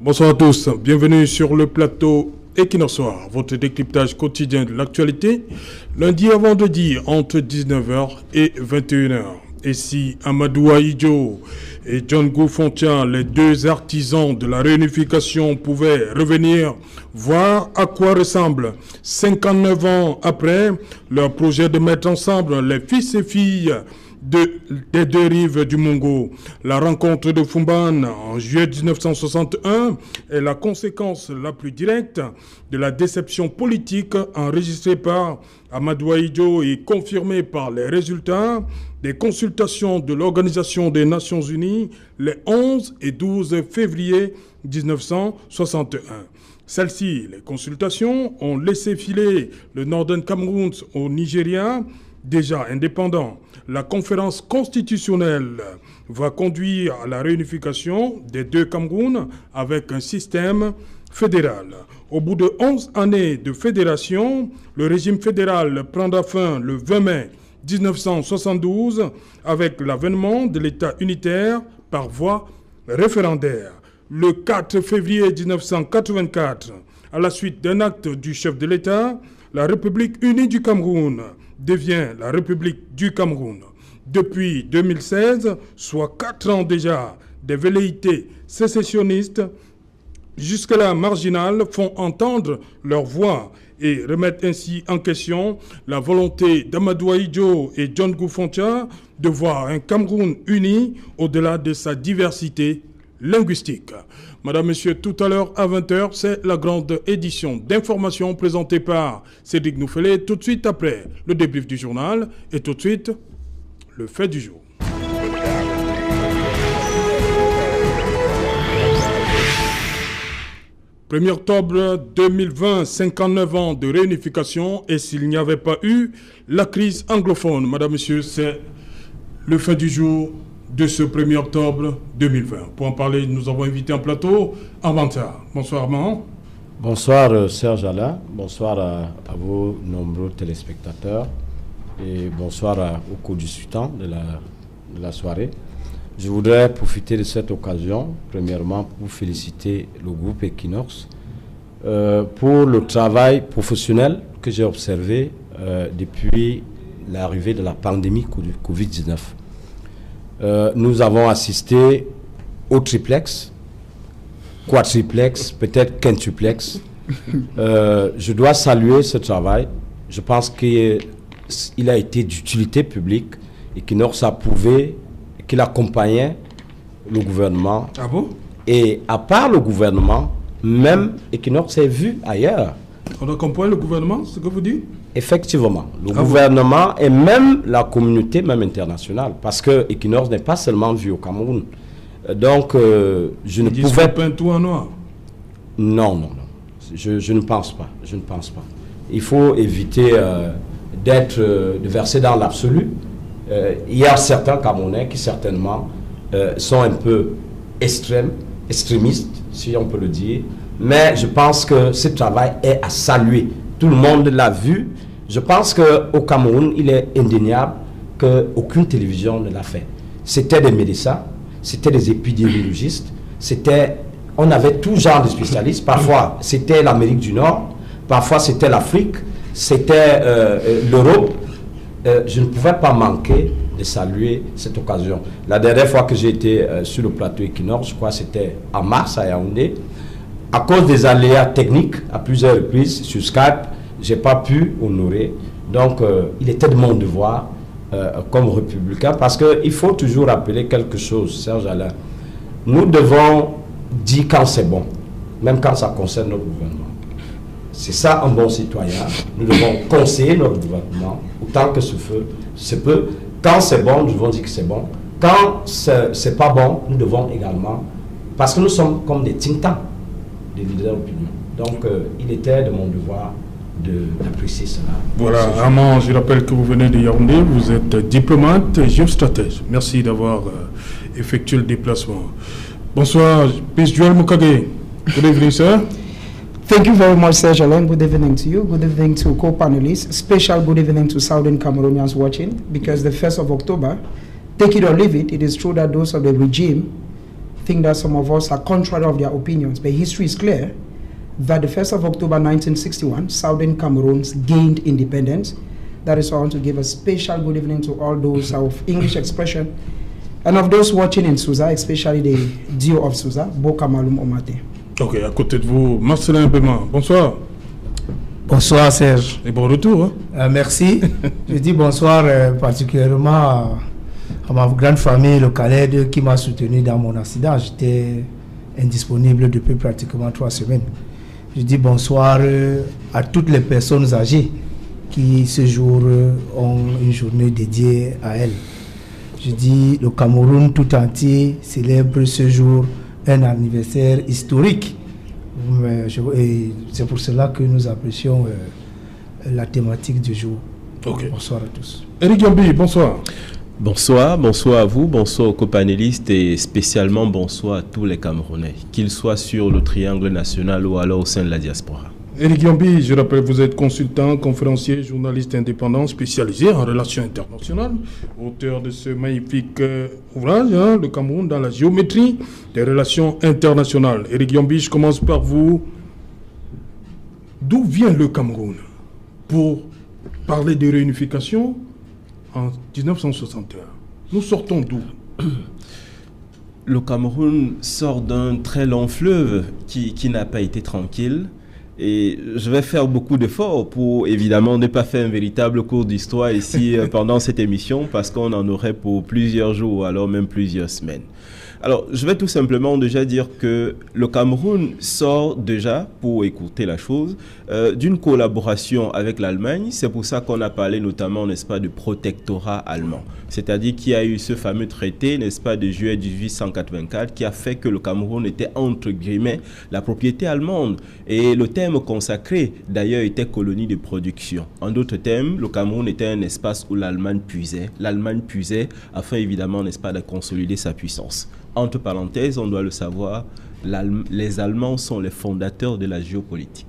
Bonsoir à tous, bienvenue sur le plateau Equinox Soir, votre décryptage quotidien de l'actualité, lundi à vendredi entre 19h et 21h. Et si Amadou Ahidjo et John Goufontia, les deux artisans de la réunification, pouvaient revenir voir à quoi ressemble 59 ans après leur projet de mettre ensemble les fils et filles des deux rives du Mongo. La rencontre de Fumban en juillet 1961 est la conséquence la plus directe de la déception politique enregistrée par Amadou Ahidjo et confirmée par les résultats des consultations de l'Organisation des Nations Unies les 11 et 12 février 1961. Celles-ci, les consultations, ont laissé filer le Northern Cameroun au Nigeria, déjà indépendant. La conférence constitutionnelle va conduire à la réunification des deux Camerouns avec un système fédéral. Au bout de 11 années de fédération, le régime fédéral prendra fin le 20 mai 1972 avec l'avènement de l'État unitaire par voie référendaire. Le 4 février 1984, à la suite d'un acte du chef de l'État, la République unie du Cameroun devient la République du Cameroun. Depuis 2016, soit 4 ans déjà, des velléités sécessionnistes, jusque-là marginales, font entendre leur voix et remettent ainsi en question la volonté d'Amadou Ahidjo et John Goufontia de voir un Cameroun uni au-delà de sa diversité linguistique. Madame, Monsieur, tout à l'heure à 20h, c'est la grande édition d'information présentée par Cédric Nouffelé. Tout de suite après, le débrief du journal et tout de suite, le fait du jour. 1er octobre 2020, 59 ans de réunification, et s'il n'y avait pas eu la crise anglophone, Madame, Monsieur, c'est le fait du jour de ce 1er octobre 2020. Pour en parler, nous avons invité en plateau Armand. Bonsoir Armand. Bonsoir Serge Alain, bonsoir à vos nombreux téléspectateurs et bonsoir au cours du temps de la soirée. Je voudrais profiter de cette occasion, premièrement, pour féliciter le groupe Equinox pour le travail professionnel que j'ai observé depuis l'arrivée de la pandémie Covid-19. Nous avons assisté au triplex, quadriplex, peut-être quintuplex. Je dois saluer ce travail. Je pense qu'il a été d'utilité publique et Equinox a prouvé qu'il accompagnait le gouvernement. Ah bon? Et à part le gouvernement, même Equinox est vu ailleurs. On accompagne le gouvernement, c'est ce que vous dites? Effectivement, le gouvernement et même la communauté même internationale, parce que Equinox n'est pas seulement vu au Cameroun. Donc, je ne pouvais pas... tout en noir? Non. Je ne pense pas. Je ne pense pas. Il faut éviter de verser dans l'absolu. Il y a certains Camerounais qui certainement sont un peu extrémistes, si on peut le dire. Mais je pense que ce travail est à saluer. Tout le monde l'a vu. Je pense qu'au Cameroun, il est indéniable qu'aucune télévision ne l'a fait. C'était des médecins, c'était des épidémiologistes, on avait tout genre de spécialistes. Parfois, c'était l'Amérique du Nord, parfois c'était l'Afrique, c'était l'Europe. Je ne pouvais pas manquer de saluer cette occasion. La dernière fois que j'ai été sur le plateau Equinox, je crois que c'était en mars à Yaoundé, à cause des aléas techniques, à plusieurs reprises sur Skype, je n'ai pas pu honorer. Donc, il était de mon devoir comme républicain, parce qu'il faut toujours rappeler quelque chose, Serge Alain. Nous devons dire quand c'est bon, même quand ça concerne notre gouvernement. C'est ça un bon citoyen. Nous devons conseiller notre gouvernement autant que se peut. Quand c'est bon, nous devons dire que c'est bon. Quand c'est pas bon, nous devons également, parce que nous sommes comme des think tanks, des leaders d'opinion. Donc, il était de mon devoir d'apprécier cela. Voilà, Armand, je rappelle que vous venez de Yaoundé, vous êtes diplomate et géostratège. Merci d'avoir effectué le déplacement. Bonsoir, Miss Joel Mukage. Good evening, sir. Thank you very much, Serge Alain. Good evening to you. Good evening to co-panelists. Special good evening to Southern Cameroonians watching, because the 1st of October, take it or leave it, it is true that those of the regime think that some of us are contrary of their opinions, but history is clear that the 1st of October 1961, Southern Cameroon gained independence. That is why I want to give a special good evening to all those of English expression and of those watching in Sousa, especially the duo of Sousa, Boka Malum Omate. Ok, à côté de vous, Marcelin Paiement. Bonsoir. Bonsoir Serge. Et bon retour. Merci. Je dis bonsoir particulièrement à ma grande famille, le Khaled, qui m'a soutenu dans mon accident. J'étais indisponible depuis pratiquement 3 semaines. Je dis bonsoir à toutes les personnes âgées qui ce jour ont une journée dédiée à elles. Je dis le Cameroun tout entier célèbre ce jour un anniversaire historique. Et c'est pour cela que nous apprécions la thématique du jour. Okay. Bonsoir à tous. Eric Yambi, bonsoir. Bonsoir à vous, bonsoir aux copanélistes et spécialement bonsoir à tous les Camerounais, qu'ils soient sur le triangle national ou alors au sein de la diaspora. Eric Yambi, je rappelle, vous êtes consultant, conférencier, journaliste indépendant spécialisé en relations internationales, auteur de ce magnifique ouvrage, Le Cameroun dans la géométrie des relations internationales. Eric Yambi, je commence par vous. D'où vient le Cameroun pour parler de réunification en 1961? Nous sortons d'où? Le Cameroun sort d'un très long fleuve qui n'a pas été tranquille. Et je vais faire beaucoup d'efforts pour évidemment ne pas faire un véritable cours d'histoire ici pendant cette émission parce qu'on en aurait pour plusieurs jours ou alors même plusieurs semaines. Alors, je vais tout simplement déjà dire que le Cameroun sort déjà, pour écouter la chose, d'une collaboration avec l'Allemagne. C'est pour ça qu'on a parlé notamment, n'est-ce pas, de protectorat allemand. C'est-à-dire qu'il y a eu ce fameux traité, n'est-ce pas, de juillet 1884 qui a fait que le Cameroun était, entre guillemets, la propriété allemande. Et le thème consacré, d'ailleurs, était colonie de production. En d'autres termes, le Cameroun était un espace où l'Allemagne puisait. L'Allemagne puisait afin, évidemment, n'est-ce pas, de consolider sa puissance. Entre parenthèses, on doit le savoir, les Allemands sont les fondateurs de la géopolitique.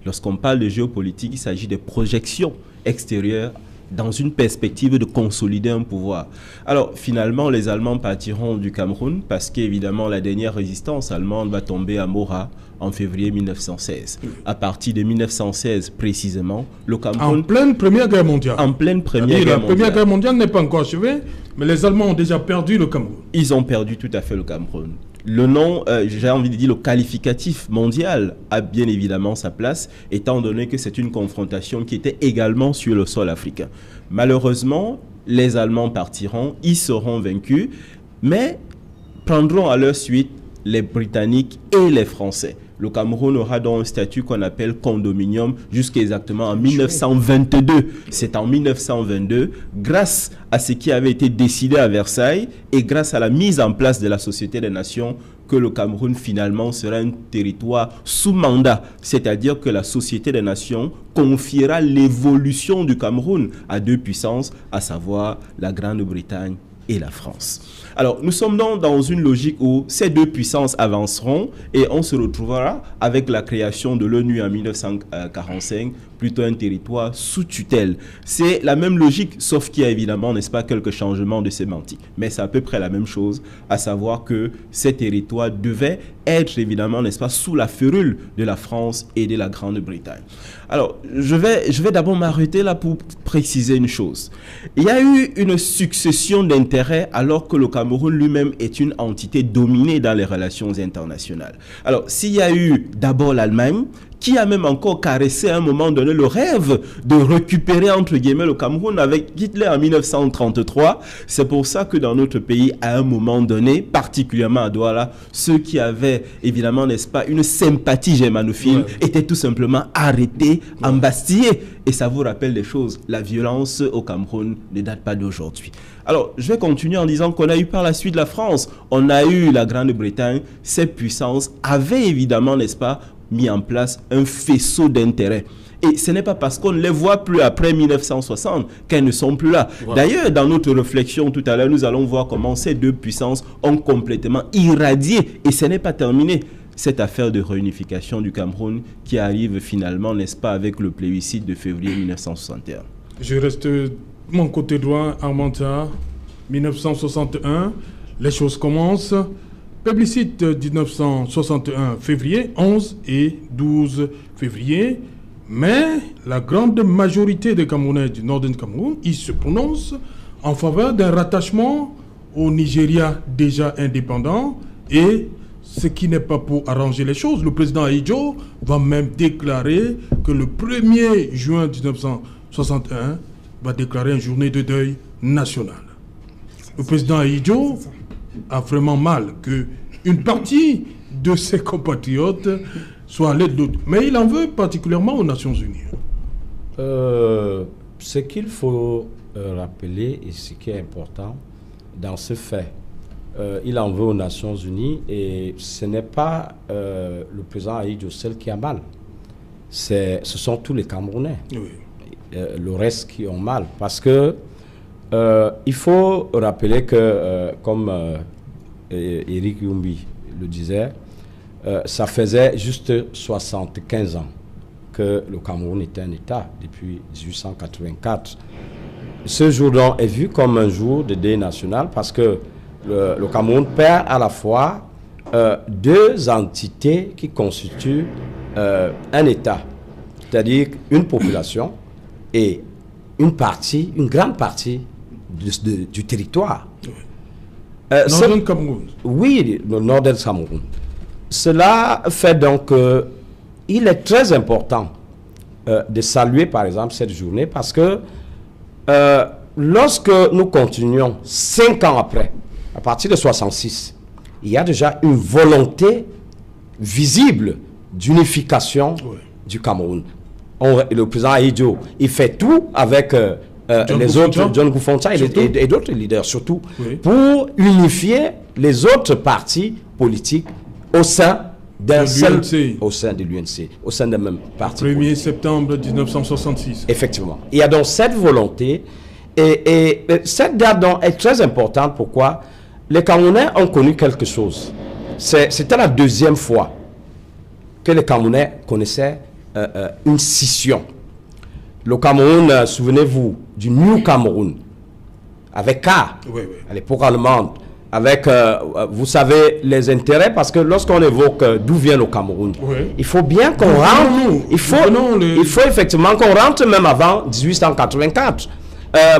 Lorsqu'on parle de géopolitique, il s'agit de projections extérieures dans une perspective de consolider un pouvoir. Alors, finalement, les Allemands partiront du Cameroun parce qu'évidemment, la dernière résistance allemande va tomber à Morat en février 1916. À partir de 1916, précisément, le Cameroun... En pleine Première Guerre mondiale. En pleine Première Guerre mondiale. La Première Guerre mondiale n'est pas encore achevée, mais les Allemands ont déjà perdu le Cameroun. Ils ont perdu tout à fait le Cameroun. Le nom, j'ai envie de dire le qualificatif mondial a bien évidemment sa place, étant donné que c'est une confrontation qui était également sur le sol africain. Malheureusement, les Allemands partiront, ils seront vaincus, mais prendront à leur suite les Britanniques et les Français. Le Cameroun aura donc un statut qu'on appelle condominium jusqu'à exactement en 1922. C'est en 1922, grâce à ce qui avait été décidé à Versailles et grâce à la mise en place de la Société des Nations, que le Cameroun finalement sera un territoire sous mandat. C'est-à-dire que la Société des Nations confiera l'évolution du Cameroun à deux puissances, à savoir la Grande-Bretagne et la France. Alors, nous sommes donc dans une logique où ces deux puissances avanceront et on se retrouvera avec la création de l'ONU en 1945, plutôt un territoire sous tutelle. C'est la même logique, sauf qu'il y a évidemment, n'est-ce pas, quelques changements de sémantique. Mais c'est à peu près la même chose, à savoir que ces territoires devaient être évidemment, n'est-ce pas, sous la férule de la France et de la Grande-Bretagne. Alors, je vais d'abord m'arrêter là pour préciser une chose. Il y a eu une succession d'intérêts alors que le Cameroun lui-même est une entité dominée dans les relations internationales. Alors, s'il y a eu d'abord l'Allemagne, qui a même encore caressé à un moment donné le rêve de récupérer entre guillemets le Cameroun avec Hitler en 1933. C'est pour ça que dans notre pays, à un moment donné, particulièrement à Douala, ceux qui avaient évidemment, n'est-ce pas, une sympathie germanophile étaient tout simplement arrêtés, embastillés. Et ça vous rappelle des choses. La violence au Cameroun ne date pas d'aujourd'hui. Alors, je vais continuer en disant qu'on a eu par la suite la France, on a eu la Grande-Bretagne. Ces puissances avaient évidemment, n'est-ce pas, mis en place un faisceau d'intérêts. Et ce n'est pas parce qu'on ne les voit plus après 1960 qu'elles ne sont plus là. Voilà. D'ailleurs, dans notre réflexion tout à l'heure, nous allons voir comment ces deux puissances ont complètement irradié. Et ce n'est pas terminé. Cette affaire de réunification du Cameroun qui arrive finalement, n'est-ce pas, avec le plébiscite de février 1961. Je reste de mon côté droit, Armanta, 1961. Les choses commencent. Plébiscite 1961 février, 11 et 12 février. Mais la grande majorité des Camerounais du Northern Cameroun, ils se prononcent en faveur d'un rattachement au Nigeria déjà indépendant, et ce qui n'est pas pour arranger les choses. Le président Ahidjo va même déclarer que le 1er juin 1961 va déclarer une journée de deuil national. Le président Ahidjo a vraiment mal qu'une partie de ses compatriotes soit à l'aide d'autres. Mais il en veut particulièrement aux Nations Unies. Ce qu'il faut rappeler et ce qui est important dans ce fait, il en veut aux Nations Unies et ce n'est pas le président Ahidjo seul qui a mal. Ce sont tous les Camerounais, le reste qui ont mal. Parce que il faut rappeler que, comme Éric Youmbi le disait, ça faisait juste 75 ans que le Cameroun était un État, depuis 1884. Ce jour donc est vu comme un jour de deuil national parce que le Cameroun perd à la fois deux entités qui constituent un État, c'est-à-dire une population et une grande partie du territoire. Northern Cameroun. Oui, le Northern Cameroun. Cela fait donc qu'il est très important de saluer par exemple cette journée parce que lorsque nous continuons 5 ans après, à partir de 66, il y a déjà une volonté visible d'unification du Cameroun. Le président Ahidjo, il fait tout avec les autres, John Goufoncha et d'autres leaders surtout, pour unifier les autres partis politiques au sein d'un seul, au sein de l'UNC, au sein d'un même parti. 1er septembre 1966. Effectivement. Il y a donc cette volonté et cette date donc est très importante. Pourquoi? Les Camerounais ont connu quelque chose. C'était la deuxième fois que les Camerounais connaissaient une scission. Le Cameroun, souvenez-vous, du New Cameroun, avec K, à l'époque allemande, avec, vous savez, les intérêts, parce que lorsqu'on évoque d'où vient le Cameroun, il faut bien qu'on rentre, il faut effectivement qu'on rentre même avant 1884.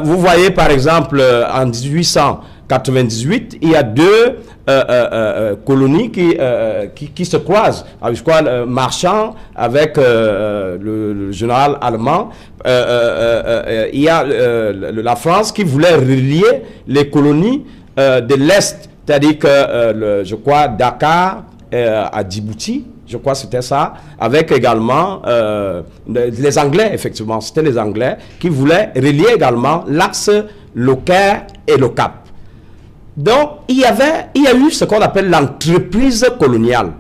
Vous voyez, par exemple, en 1898, il y a deux colonies qui se croisent. Je crois, Marchand avec le général allemand. Il y a la France qui voulait relier les colonies de l'Est, c'est-à-dire que, je crois, Dakar à Djibouti, je crois que c'était ça, avec également les Anglais, effectivement, c'était les Anglais qui voulaient relier également l'axe le Caire et le Cap. Donc, il y a eu ce qu'on appelle l'entreprise coloniale.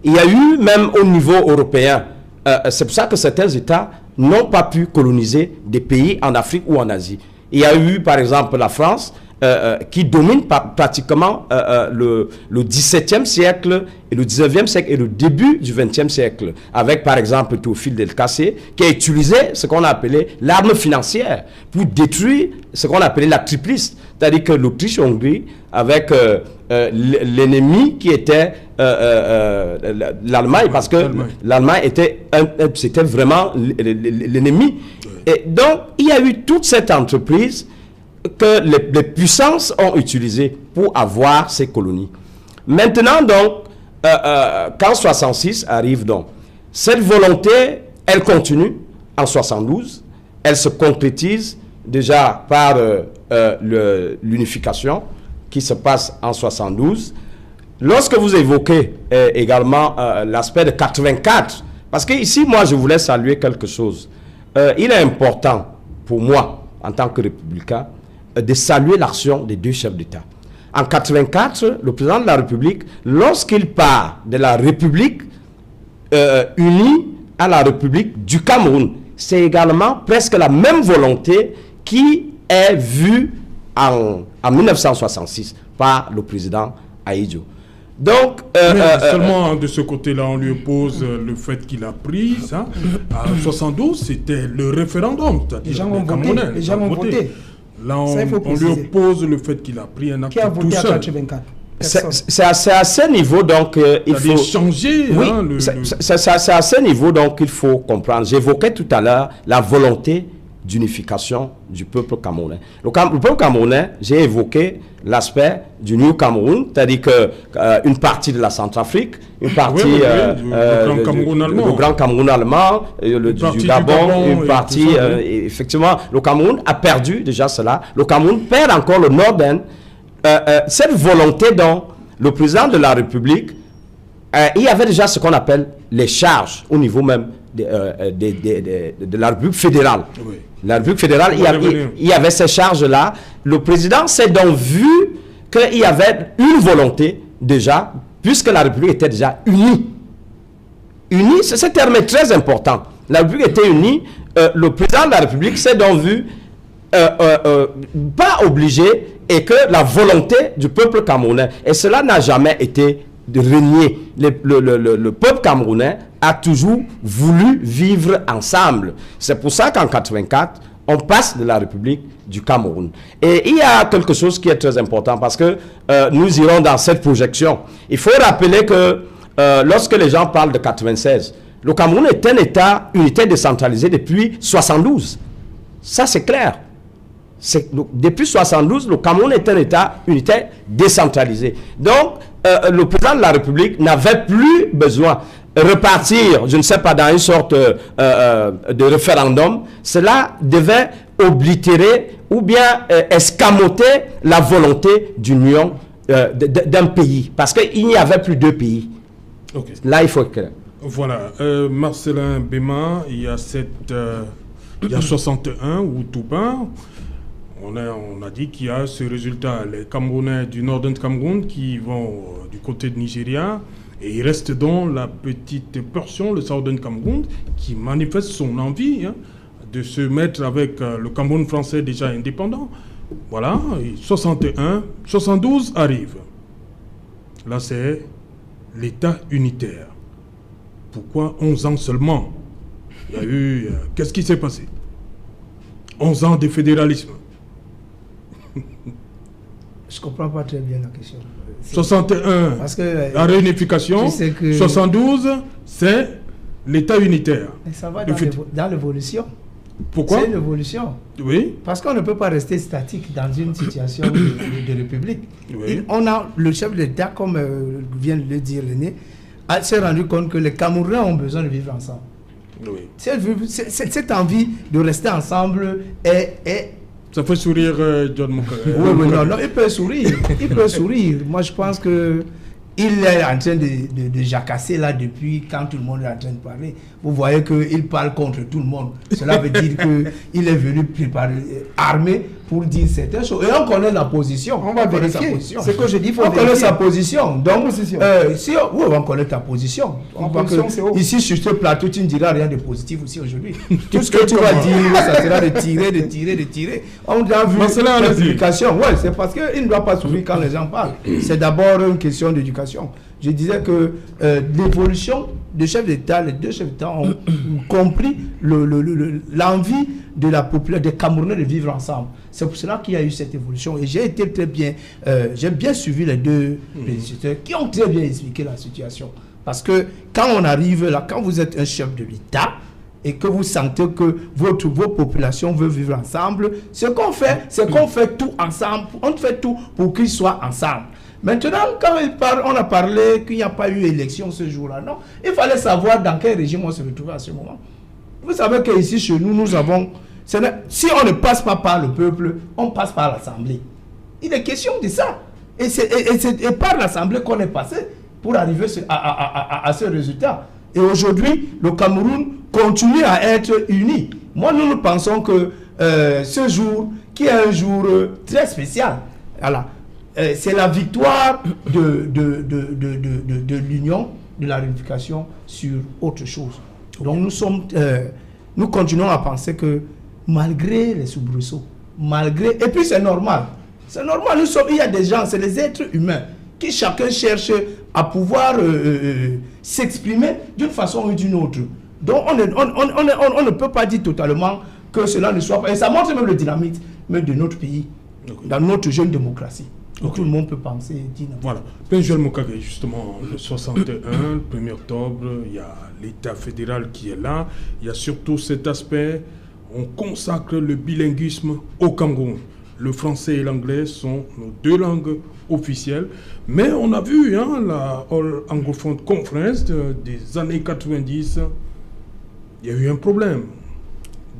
Il y a eu, même au niveau européen, c'est pour ça que certains États n'ont pas pu coloniser des pays en Afrique ou en Asie. Il y a eu, par exemple, la France, qui domine pratiquement le XVIIe siècle et le XIXe siècle et le début du XXe siècle, avec par exemple Théophile Delcassé, qui a utilisé ce qu'on a appelé l'arme financière pour détruire ce qu'on a appelé la triplice, c'est-à-dire que l'Autriche-Hongrie, avec l'ennemi qui était l'Allemagne, parce que l'Allemagne c'était vraiment l'ennemi. Et donc, il y a eu toute cette entreprise que les puissances ont utilisé pour avoir ces colonies. Maintenant, donc, quand 66 arrive, donc, cette volonté, elle continue en 72, elle se concrétise déjà par l'unification qui se passe en 72. Lorsque vous évoquez également l'aspect de 84, parce que ici, moi, je voulais saluer quelque chose. Il est important pour moi, en tant que républicain, de saluer l'action des deux chefs d'État. En 84, le président de la République, lorsqu'il part de la République unie à la République du Cameroun, c'est également presque la même volonté qui est vue en 1966 par le président Ahidjo. Donc, seulement de ce côté-là, on lui oppose le fait qu'il a pris ça. En 72, c'était le référendum. Les gens ont voté. Les gens ont voté. Là, on lui oppose le fait qu'il a pris un acte qui a voté tout à seul. 84. C'est à ce niveau, donc, il faut... changer, oui, hein, c'est à ce niveau, donc, il faut comprendre. J'évoquais tout à l'heure la volonté d'unification du peuple camerounais. Le peuple camerounais, j'ai évoqué l'aspect du New Cameroun, c'est-à-dire qu'une partie de la Centrafrique, une partie le Grand Cameroun allemand, du Gabon, une partie, effectivement, le Cameroun a perdu déjà cela. Le Cameroun perd encore le Nord-Est. Cette volonté dont le président de la République, il y avait déjà ce qu'on appelle les charges au niveau même de la République fédérale. Oui. La République fédérale, il y avait ces charges-là. Le président s'est donc vu qu'il y avait une volonté déjà, puisque la République était déjà unie. Unie, ce terme est très important. La République était unie. Le président de la République s'est donc vu pas obligé, et que la volonté du peuple camerounais, et cela n'a jamais été de renier. Le peuple camerounais a toujours voulu vivre ensemble. C'est pour ça qu'en 1984, on passe de la République du Cameroun. Et il y a quelque chose qui est très important, parce que nous irons dans cette projection. Il faut rappeler que lorsque les gens parlent de 96, le Cameroun est un État unitaire décentralisé depuis 72. Ça, c'est clair. Depuis 72, le Cameroun est un État unitaire décentralisé. Donc, le président de la République n'avait plus besoin de repartir, je ne sais pas, dans une sorte de référendum. Cela devait oblitérer ou bien escamoter la volonté d'union d'un pays. Parce qu'il n'y avait plus deux pays. Okay. Là, il faut que... Voilà. Marcelin Béma, il y a 61 ou tout part. On a dit qu'il y a ce résultat, les Camerounais du Northern Cameroun qui vont du côté de Nigeria, et il reste donc la petite portion, le Southern Cameroun, qui manifeste son envie de se mettre avec le Cameroun français déjà indépendant. Voilà, et 61, 72 arrive. Là, c'est l'État unitaire. Pourquoi 11 ans seulement? Il y a eu... qu'est-ce qui s'est passé? 11 ans de fédéralisme. Je ne comprends pas très bien la question. 61, parce que, la réunification. 72, c'est l'État unitaire. Mais ça va dans l'évolution. Pourquoi? C'est une évolution. Oui. Parce qu'on ne peut pas rester statique dans une situation de république. Oui. On a le chef d'État, comme vient de le dire René, s'est rendu compte que les Camerounais ont besoin de vivre ensemble. Oui. Cette envie de rester ensemble est ça fait sourire John Mokara. Oui, non, il peut sourire. Il peut sourire. Moi, je pense que il est en train de jacasser là depuis quand tout le monde est en train de parler. Vous voyez qu'il parle contre tout le monde. Cela veut dire qu'il est venu préparer, armé pour dire certaines choses. Et on connaît la position. On va vérifier. C'est que je dis. On connaît sa position. Donc, oui, on connaît ta position. Ici, sur ce plateau, tu ne diras rien de positif aussi aujourd'hui. Tout ce que tu vas dire, ça sera de tirer. On a vu l'explication. Oui, c'est parce qu'il ne doit pas sourire quand les gens parlent. C'est d'abord une question d'éducation. Je disais que l'évolution des chefs d'État, les deux chefs d'État ont compris l'envie de la population, des Camerounais de vivre ensemble. C'est pour cela qu'il y a eu cette évolution. Et j'ai été très bien, j'ai bien suivi les deux prédécesseurs qui ont très bien expliqué la situation. Parce que quand on arrive là, quand vous êtes un chef de l'État et que vous sentez que vos populations veulent vivre ensemble, ce qu'on fait, c'est qu'on fait tout ensemble. On fait tout pour qu'ils soient ensemble. Maintenant, quand on a parlé qu'il n'y a pas eu élection ce jour-là, non, il fallait savoir dans quel régime on se retrouvait à ce moment. Vous savez qu'ici, chez nous, nous avons... Si on ne passe pas par le peuple, on passe par l'Assemblée. Il est question de ça. Et c'est par l'Assemblée qu'on est passé pour arriver à ce résultat. Et aujourd'hui, le Cameroun continue à être uni. Moi, nous pensons que ce jour, qui est un jour très spécial, voilà, c'est la victoire de l'union, de la réunification sur autre chose. Donc nous continuons à penser que malgré les soubresauts, et puis c'est normal, il y a des gens, c'est les êtres humains, qui chacun cherche à pouvoir s'exprimer d'une façon ou d'une autre. Donc on ne peut pas dire totalement que cela ne soit pas, et ça montre même le dynamisme de notre pays, dans notre jeune démocratie. où tout le monde peut penser et dire non. Voilà. Benjoël Mokage, justement, le 61, le 1er octobre, il y a l'État fédéral qui est là. Il y a surtout cet aspect, on consacre le bilinguisme au Cameroun. Le français et l'anglais sont nos deux langues officielles. Mais on a vu, la All Anglophone Conference des années 90, il y a eu un problème.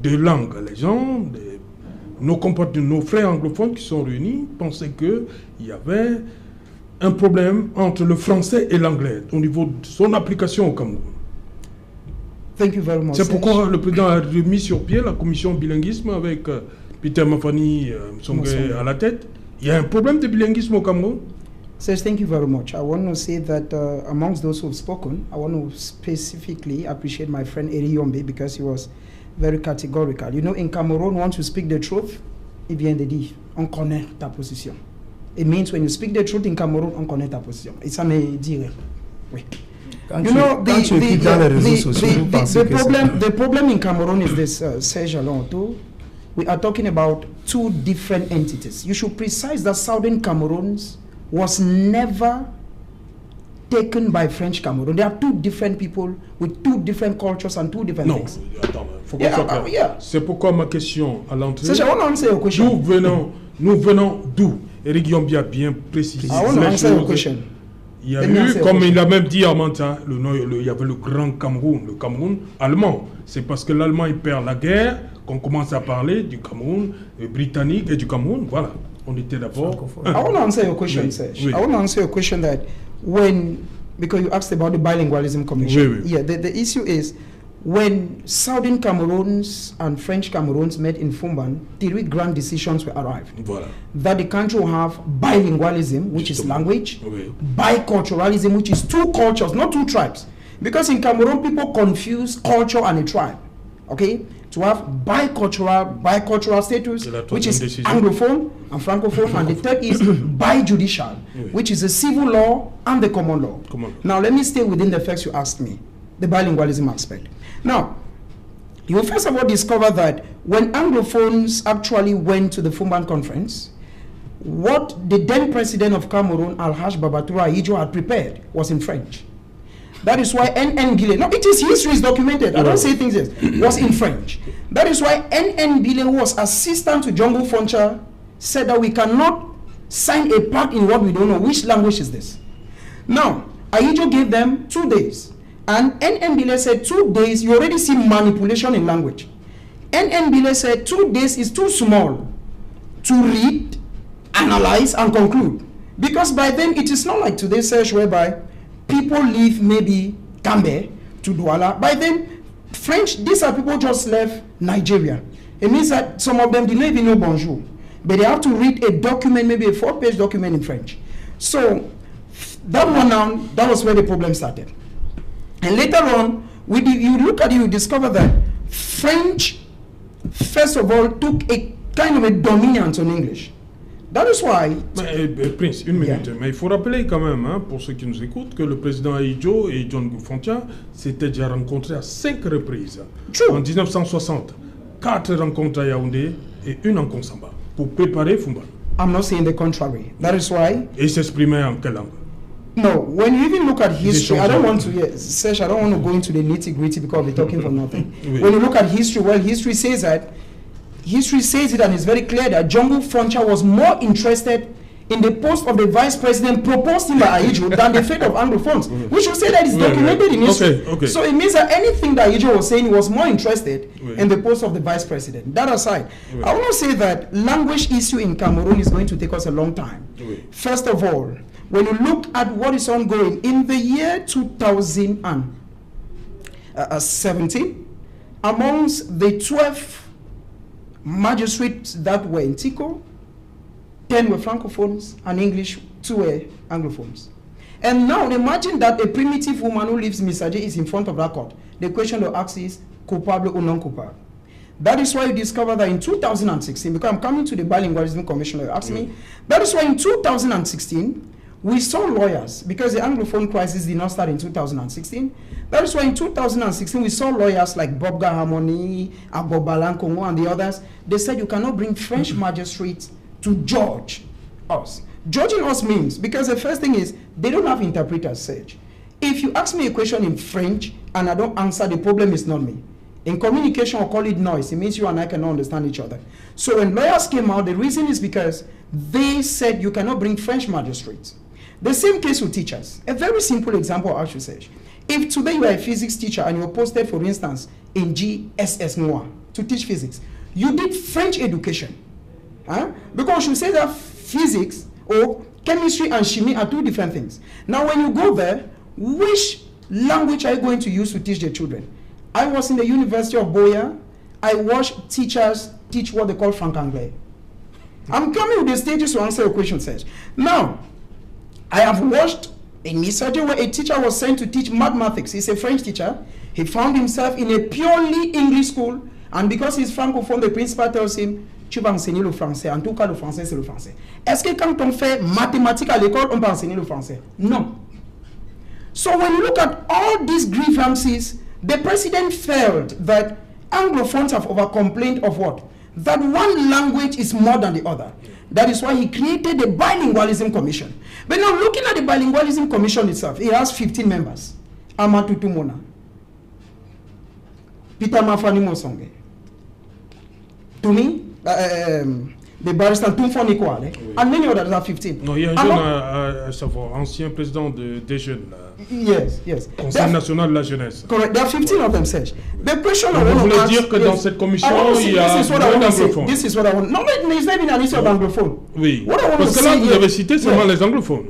Deux langues, les gens, nos compatriotes, nos frères anglophones qui sont réunis pensaient qu'il y avait un problème entre le français et l'anglais au niveau de son application au Cameroun. Thank you very much. C'est pourquoi le président a remis sur pied la commission bilinguisme avec Peter Mafani Msonge à la tête. Il y a un problème de bilinguisme au Cameroun. Says, thank you very much. I want to say that amongst those who have spoken, I want to specifically appreciate my friend Eri Yombe because he was very categorical. You know, in Cameroon, once you speak the truth, il vient de dire, on connaît ta position. It means when you speak the truth in Cameroon, on connaît ta position. Et ça me dirait. Oui. The problem in Cameroon is this, Serge Alonto. We are talking about two different entities. You should precise that Southern Cameroon was never taken by French Cameroon. They are two different people with two different cultures and two different things. Non, attends, faut qu'on soit clair. C'est pourquoi ma question à l'entrée. Serge, I want to answer your question. Nous venons d'où? Eric Yombi a bien précisé. I want to answer your question. Il y a eu, comme il a même dit à Manta, il y avait le grand Cameroun, le Cameroun allemand. C'est parce que l'Allemagne perd la guerre qu'on commence à parler du Cameroun britannique et du Cameroun. Voilà, on était d'abord. I want to answer your question, Serge. I want to answer your question that because you asked about the bilingualism commission. Yeah, the issue is when Southern Cameroons and French Cameroons met in Fumban, 3 grand decisions were arrived. Voilà. That the country will have bilingualism, which is language, biculturalism, which is 2 cultures, not 2 tribes. Because in Cameroon, people confuse culture and a tribe. Okay? To have bicultural status, which is Anglophone and Francophone, and the third is bijudicial, which is the civil law and the common law. Now, let me stay within the facts you asked me, the bilingualism aspect. Now, you will first of all discover that when Anglophones actually went to the Fumban conference, what the then president of Cameroon, Alhaj Babatura Ahidjo, had prepared was in French. That is why N.N. Guillet, no, it is history is documented, I don't say things yes, was in French. That is why N.N. Guillet, who was assistant to Djongo Foncha, said that we cannot sign a pact in what we don't know. Which language is this? Now, Ahidjo gave them 2 days. And N.N. Guillet said 2 days, you already see manipulation in language. N.N. Guillet said 2 days is too small to read, analyze, and conclude. Because by then, it is not like today's search whereby people leave maybe Gambe to Douala. By then, French, these are people just left Nigeria. It means that some of them didn't even know bonjour. But they have to read a document, maybe a 4-page document in French. So, that one now, that was where the problem started. And later on, you look at it, you discover that French, first of all, took a kind of a dominance on English. That is why... Prince, une minute. Mais il faut rappeler quand même, pour ceux qui nous écoutent, que le président Ahidjo et John Fontia s'étaient déjà rencontrés à 5 reprises. True. En 1960, 4 rencontres à Yaoundé et 1 en Konsamba pour préparer Fumban. I'm not saying the contrary. That is why... Et il s'exprimait en quelle langue? No, when you even look at history, I don't want to, Serge, I don't want to go into the nitty-gritty because we're talking for nothing. When you look at history, well, history says it, and it's very clear that Djongo Foncha was more interested in the post of the vice president proposed him by Ahidjo than the fate of Anglophones. We should say that it's documented in history. Okay. So it means that anything that Ahidjo was saying, he was more interested in the post of the vice president. That aside, I want to say that language issue in Cameroon is going to take us a long time. First of all, when you look at what is ongoing, in the year 2017, amongst the 12 magistrates that were in Tico, 10 were Francophones and English, 2 were Anglophones. And now imagine that a primitive woman who lives in Misaje is in front of that court. The question to ask is, culpable or non-culpable? That is why you discover that in 2016, because I'm coming to the Bilingualism Commission, you asked me, that is why in 2016, we saw lawyers, because the Anglophone crisis did not start in 2016. That is why in 2016, we saw lawyers like Bob Gahamoni, Abobalan Kongo, and the others. They said you cannot bring French magistrates to judge us. Judging us means, because the first thing is, they don't have interpreters, Serge. If you ask me a question in French and I don't answer, the problem is not me. In communication, we'll call it noise. It means you and I cannot understand each other. So when lawyers came out, the reason is because they said you cannot bring French magistrates. The same case with teachers. A very simple example, I should say. If today you are a physics teacher and you're posted, for instance, in GSS Noir to teach physics, you did French education. Because you say that physics or chemistry and chemistry are two different things. Now, when you go there, which language are you going to use to teach the children? I was in the University of Boya. I watched teachers teach what they call Franc-Anglais. I'm coming with the stages to answer your question, Serge. Now, I have watched in Nigeria where a teacher was sent to teach mathematics. He's a French teacher. He found himself in a purely English school, and because he's francophone, the principal tells him, tu vas enseigner le français. En tout cas, le français, c'est le français. Est-ce que quand on fait mathématiques à l'école, on peut enseigner le français? Non. So when you look at all these grievances, the president felt that Anglophones have over-complained of what? That one language is more than the other. That is why he created the Bilingualism Commission. But now looking at the Bilingualism Commission itself, it has 15 members. Amadou Tumona, Peter Mafani Mosonge, to me, the barrister Tumfoni Kwale, and many others are 15. Non, il y a un jeune à savoir, ancien président des jeunes. Yes, yes. Conseil national de la jeunesse. Correct. There are 15 of them, Serge. The question I Vous want to voulez ask, dire que dans cette commission, il y a moins d'anglophones? This is what I want. No, but it's not even an issue of anglophone. Oui. What I want Parce to que là, say vous here- avez cité seulement les anglophones.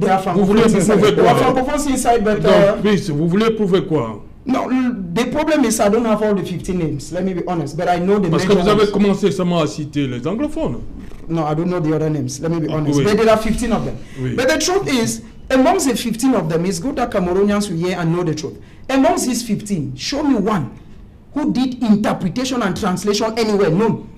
They are Vous voulez francophones inside. prouver They are quoi? francophones inside, but Donc, please, vous voulez prouver quoi? no. The problem is I don't have all the 15 names. Let me be honest, but I know the Parce que major vous avez ones. commencé seulement à citer les anglophones. No, I don't know the other names. Let me be honest. Oui. But there are 15 of them. Oui. But the truth is, amongst the 15 of them, it's good that Cameroonians will hear and know the truth. Amongst these 15, show me one who did interpretation and translation anywhere. None.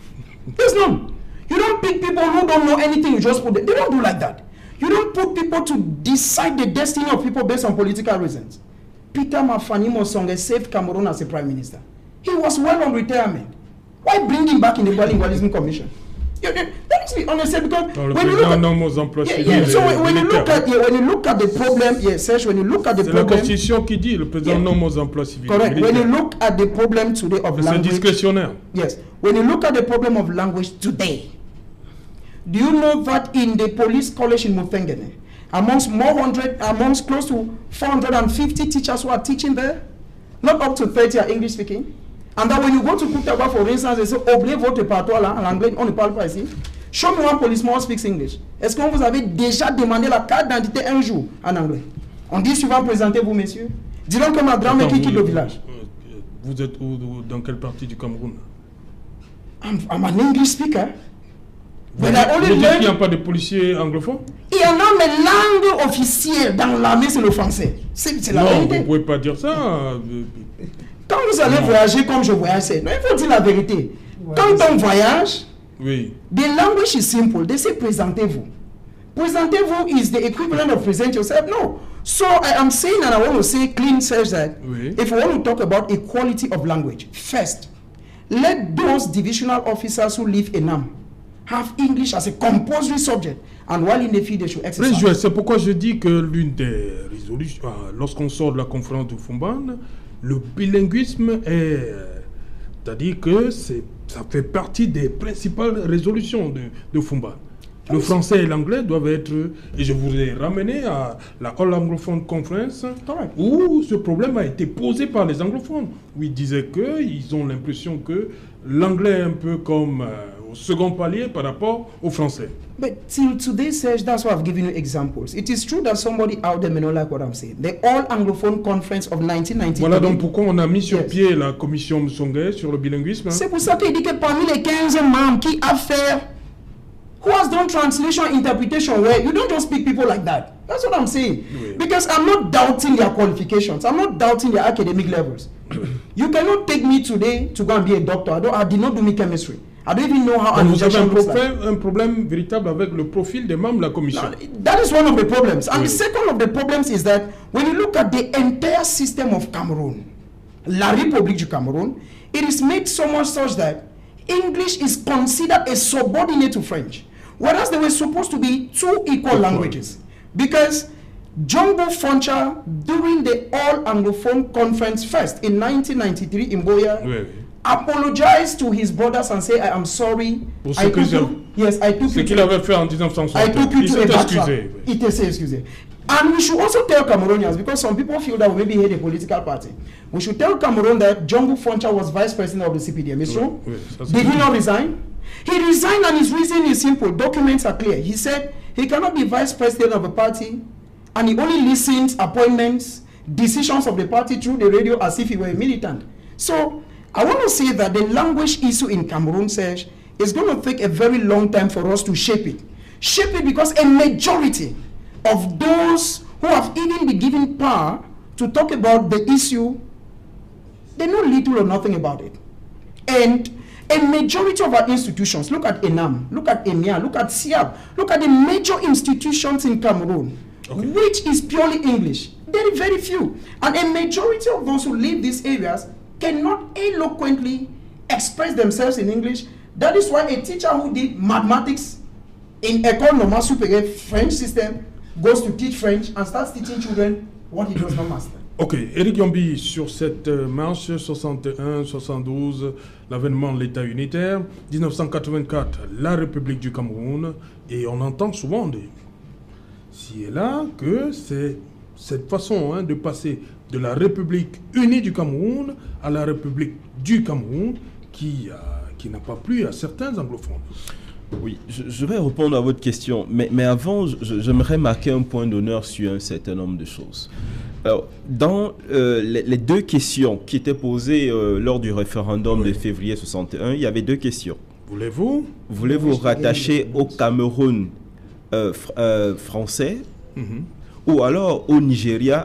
There's none. You don't pick people who don't know anything, you just put them. They don't do like that. You don't put people to decide the destiny of people based on political reasons. Peter Mafani Mosonge saved Cameroon as a prime minister. He was well on retirement. Why bring him back in the Bilingualism Commission? Let's be honest, because Non, le when you look président at, nomme aux emplois yeah, civils yeah. So et when you look militaires. at when you look at the problem, yes, Serge, when you look at the C'est la problem, Constitution qui dit le président Yeah. nomme aux emplois civils et correct. When you militaires. look at the problem today of C'est language, discrétionnaire. yes. When you look at the problem of language today, do you know that in the police college in Mufengene, amongst close to 450 teachers who are teaching there, not up to 30 are English speaking, and that when you go to Kutaba, for instance, they say oubliez votre patois là, en anglais, on ne parle pas ici. Show me one policeman who speaks English. Est-ce que vous avez déjà demandé la carte d'identité un jour en anglais? On dit suivant, présentez-vous, messieurs. Dis donc que ma grand-mère qui quitte le village. Vous êtes dans quelle partie du Cameroun? I'm an English speaker. Vous But I only dites qu'il n'y a learned. pas de policiers anglophones? Il y en a, mais langue officielle dans l'armée, c'est le français. C'est la Non, vous vérité. ne pouvez pas dire ça. Quand vous allez voyager comme je voyageais, non, il faut dire la vérité. Quand on voyage, Oui. the language is simple. They say présentez-vous. Présentez-vous is the equivalent of present yourself. No. So I am saying, and I want to say clean, says that Oui. if we want to talk about equality of language, first, let those divisional officers who live in NAM have English as a compulsory subject, and while in the field they should exercise. C'est pourquoi je dis que l'une des résolutions, lorsqu'on sort de la conférence de Fumban, le bilinguisme est, c'est-à-dire que ça fait partie des principales résolutions de Fumban. Le français et l'anglais doivent être, et je vous ai ramené à la All Anglophone Conference, Correct. où ce problème a été posé par les anglophones, où ils disaient qu'ils ont l'impression que l'anglais est un peu comme au second palier par rapport au français. But till today, Serge, that's why I've given you examples. It is true that somebody out there may not like what I'm saying. The All Anglophone Conference of 1992. Voilà donc pourquoi on a mis sur Yes. pied la commission Msonge sur le bilinguisme. Hein. C'est pour ça qu'il dit que parmi les 15 membres qui a fait, who has done translation, interpretation, where you don't just pick people like that. That's what I'm saying. Oui. Because I'm not doubting their qualifications. I'm not doubting their academic levels. You cannot take me today to go and be a doctor. I did not do me chemistry. I don't even know how an Donc vous avez injection looks like. un problème véritable avec le profil des membres de la commission. Now, that is one of the problems. And Oui. the second of the problems is that when you look at the entire system of Cameroon, La République du Cameroon, it is made so much such that English is considered a subordinate to French. Whereas there were supposed to be 2 equal languages. Because Jumbo Foncha, during the All Anglophone Conference first in 1993 in Boya, apologized to his brothers and said, I am sorry. I took you, yes, I took ce you qu'il avait fait en 1960. I took you Il to s'est a bad trap. excusé. Il s'est excusé. And we should also tell Cameroonians, because some people feel that we maybe hate a political party. We should tell Cameroon that Jumbo Foncha was vice president of the CPDM. It's true? Did he not resign? He resigned, and his reason is simple. Documents are clear. He said he cannot be vice president of a party, and he only listens appointments, decisions of the party through the radio as if he were a militant. So I want to say that the language issue in Cameroon, Serge, is going to take a very long time for us to shape it. Shape it because a majority of those who have even been given power to talk about the issue, they know little or nothing about it. And a majority of our institutions, look at ENAM, look at EMIA, look at SIAB, look at the major institutions in Cameroon, which is purely English. Very, very few. And a majority of those who live these areas cannot eloquently express themselves in English. That is why a teacher who did mathematics in École Normale Supérieure French system goes to teach French and starts teaching children what he does not master. Ok, Éric Yombi, sur cette marche 61-72, l'avènement de l'État unitaire, 1984, la République du Cameroun, et on entend souvent ci et là que c'est cette façon de passer de la République unie du Cameroun à la République du Cameroun qui n'a pas plu à certains anglophones. Oui, je vais répondre à votre question, mais avant, j'aimerais marquer un point d'honneur sur un certain nombre de choses. Alors, dans les 2 questions qui étaient posées lors du référendum de février 61, il y avait 2 questions. Voulez-vous rattacher au Cameroun français ou alors au Nigeria,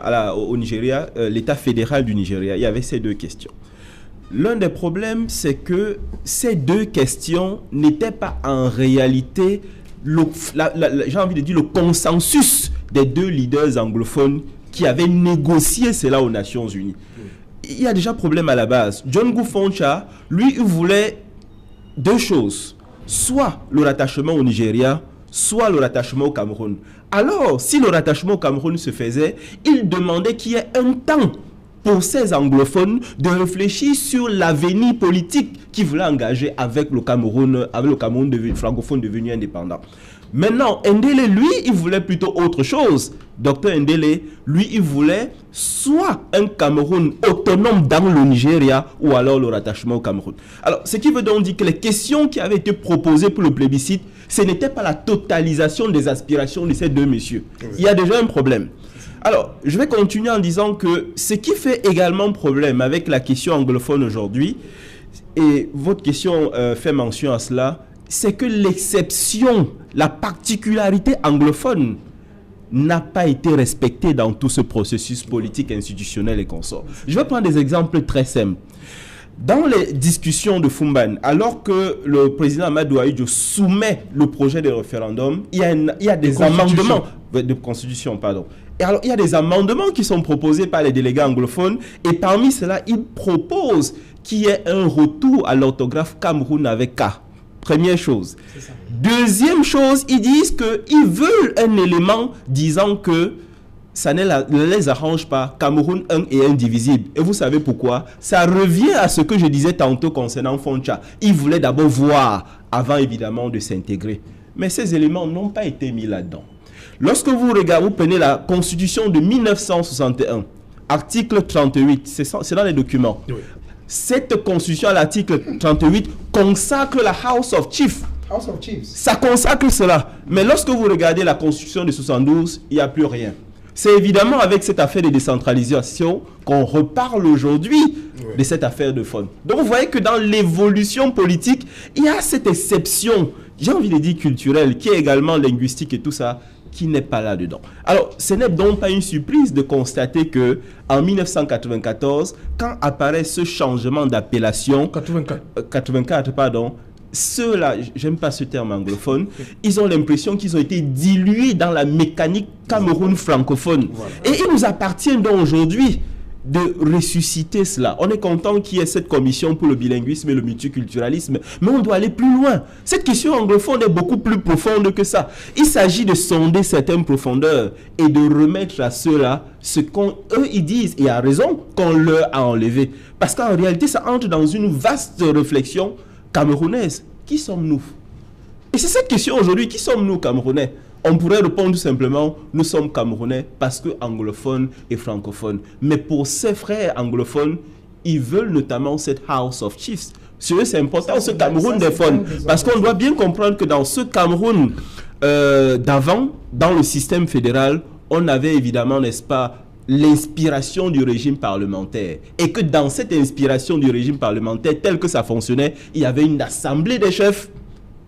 l'État fédéral du Nigeria? Il y avait ces 2 questions. L'un des problèmes, c'est que ces 2 questions n'étaient pas en réalité, j'ai envie de dire, le consensus des 2 leaders anglophones qui avaient négocié cela aux Nations Unies. Il y a déjà problème à la base. John Foncha, lui, il voulait 2 choses. Soit le rattachement au Nigeria, soit le rattachement au Cameroun. Alors, si le rattachement au Cameroun se faisait, il demandait qu'il y ait un temps pour ces anglophones de réfléchir sur l'avenir politique qu'ils voulaient engager avec le Cameroun francophone devenu indépendant. Maintenant, Ndélé, lui, il voulait plutôt autre chose. Dr Ndélé, lui, il voulait soit un Cameroun autonome dans le Nigeria ou alors le rattachement au Cameroun. Alors, ce qui veut donc dire que les questions qui avaient été proposées pour le plébiscite, ce n'était pas la totalisation des aspirations de ces 2 messieurs. Il y a déjà un problème. Alors, je vais continuer en disant que ce qui fait également problème avec la question anglophone aujourd'hui, et votre question fait mention à cela, c'est que l'exception, la particularité anglophone n'a pas été respectée dans tout ce processus politique, institutionnel et consort. Je vais prendre des exemples très simples. Dans les discussions de Fumban, alors que le président Amadou Ahidjo soumet le projet de référendum, il y a des amendements de constitution, pardon. Et alors, il y a des amendements qui sont proposés par les délégués anglophones, et parmi cela, ils proposent qu'il y ait un retour à l'orthographe Cameroun avec K. Première chose. Deuxième chose, ils disent qu'ils veulent un élément disant que ça ne les arrange pas, Cameroun un et indivisible. Et vous savez pourquoi? Ça revient à ce que je disais tantôt concernant Foncha. Ils voulaient d'abord voir, avant évidemment de s'intégrer. Mais ces éléments n'ont pas été mis là-dedans. Lorsque vous prenez la Constitution de 1961, article 38, c'est dans les documents. Oui. Cette Constitution à l'article 38 consacre la House of Chiefs. House of Chiefs. Ça consacre cela. Mais lorsque vous regardez la Constitution de 72, il n'y a plus rien. C'est évidemment avec cette affaire de décentralisation qu'on reparle aujourd'hui de cette affaire de fond. Donc vous voyez que dans l'évolution politique, il y a cette exception, j'ai envie de dire culturelle, qui est également linguistique et tout ça, qui n'est pas là-dedans. Alors, ce n'est donc pas une surprise de constater que en 1994, quand apparaît ce changement d'appellation, 84, pardon, ceux-là, j'aime pas ce terme anglophone, ils ont l'impression qu'ils ont été dilués dans la mécanique Cameroun francophone. Voilà. Et il nous appartient donc aujourd'hui de ressusciter cela. On est content qu'il y ait cette commission pour le bilinguisme et le multiculturalisme, mais on doit aller plus loin. Cette question anglophone est beaucoup plus profonde que ça. Il s'agit de sonder certaines profondeurs et de remettre à ceux-là ce qu'eux ils disent, et à raison, qu'on leur a enlevé. Parce qu'en réalité, ça entre dans une vaste réflexion camerounaise. Qui sommes-nous? Et c'est cette question aujourd'hui, qui sommes-nous Camerounais? On pourrait répondre tout simplement, nous sommes Camerounais parce que anglophones et francophones. Mais pour ces frères anglophones, ils veulent notamment cette House of Chiefs. Sur eux, c'est important, ce Cameroun des phones. Parce qu'on doit bien comprendre que dans ce Cameroun d'avant, dans le système fédéral, on avait évidemment, n'est-ce pas, l'inspiration du régime parlementaire. Et que dans cette inspiration du régime parlementaire, tel que ça fonctionnait, il y avait une assemblée des chefs.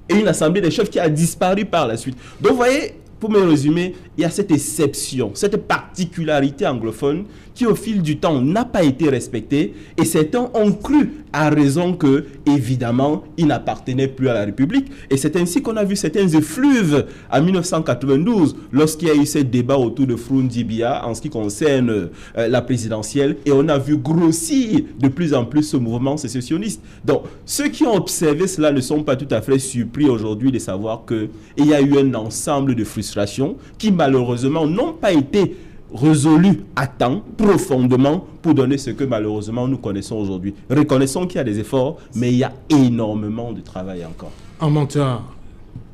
Et une assemblée des chefs qui a disparu par la suite. Donc, vous voyez, pour me résumer, il y a cette exception, cette particularité anglophone qui, au fil du temps, n'a pas été respectée. Et certains ont cru, à raison que, évidemment, ils n'appartenaient plus à la République. Et c'est ainsi qu'on a vu certains effluves en 1992, lorsqu'il y a eu ce débat autour de Froundibia en ce qui concerne la présidentielle. Et on a vu grossir de plus en plus ce mouvement sécessionniste. Donc, ceux qui ont observé cela ne sont pas tout à fait surpris aujourd'hui de savoir qu'il y a eu un ensemble de frustrations qui, malheureusement, n'ont pas été résolu à temps, profondément, pour donner ce que malheureusement nous connaissons aujourd'hui. Reconnaissons qu'il y a des efforts, mais il y a énormément de travail encore. En Manta,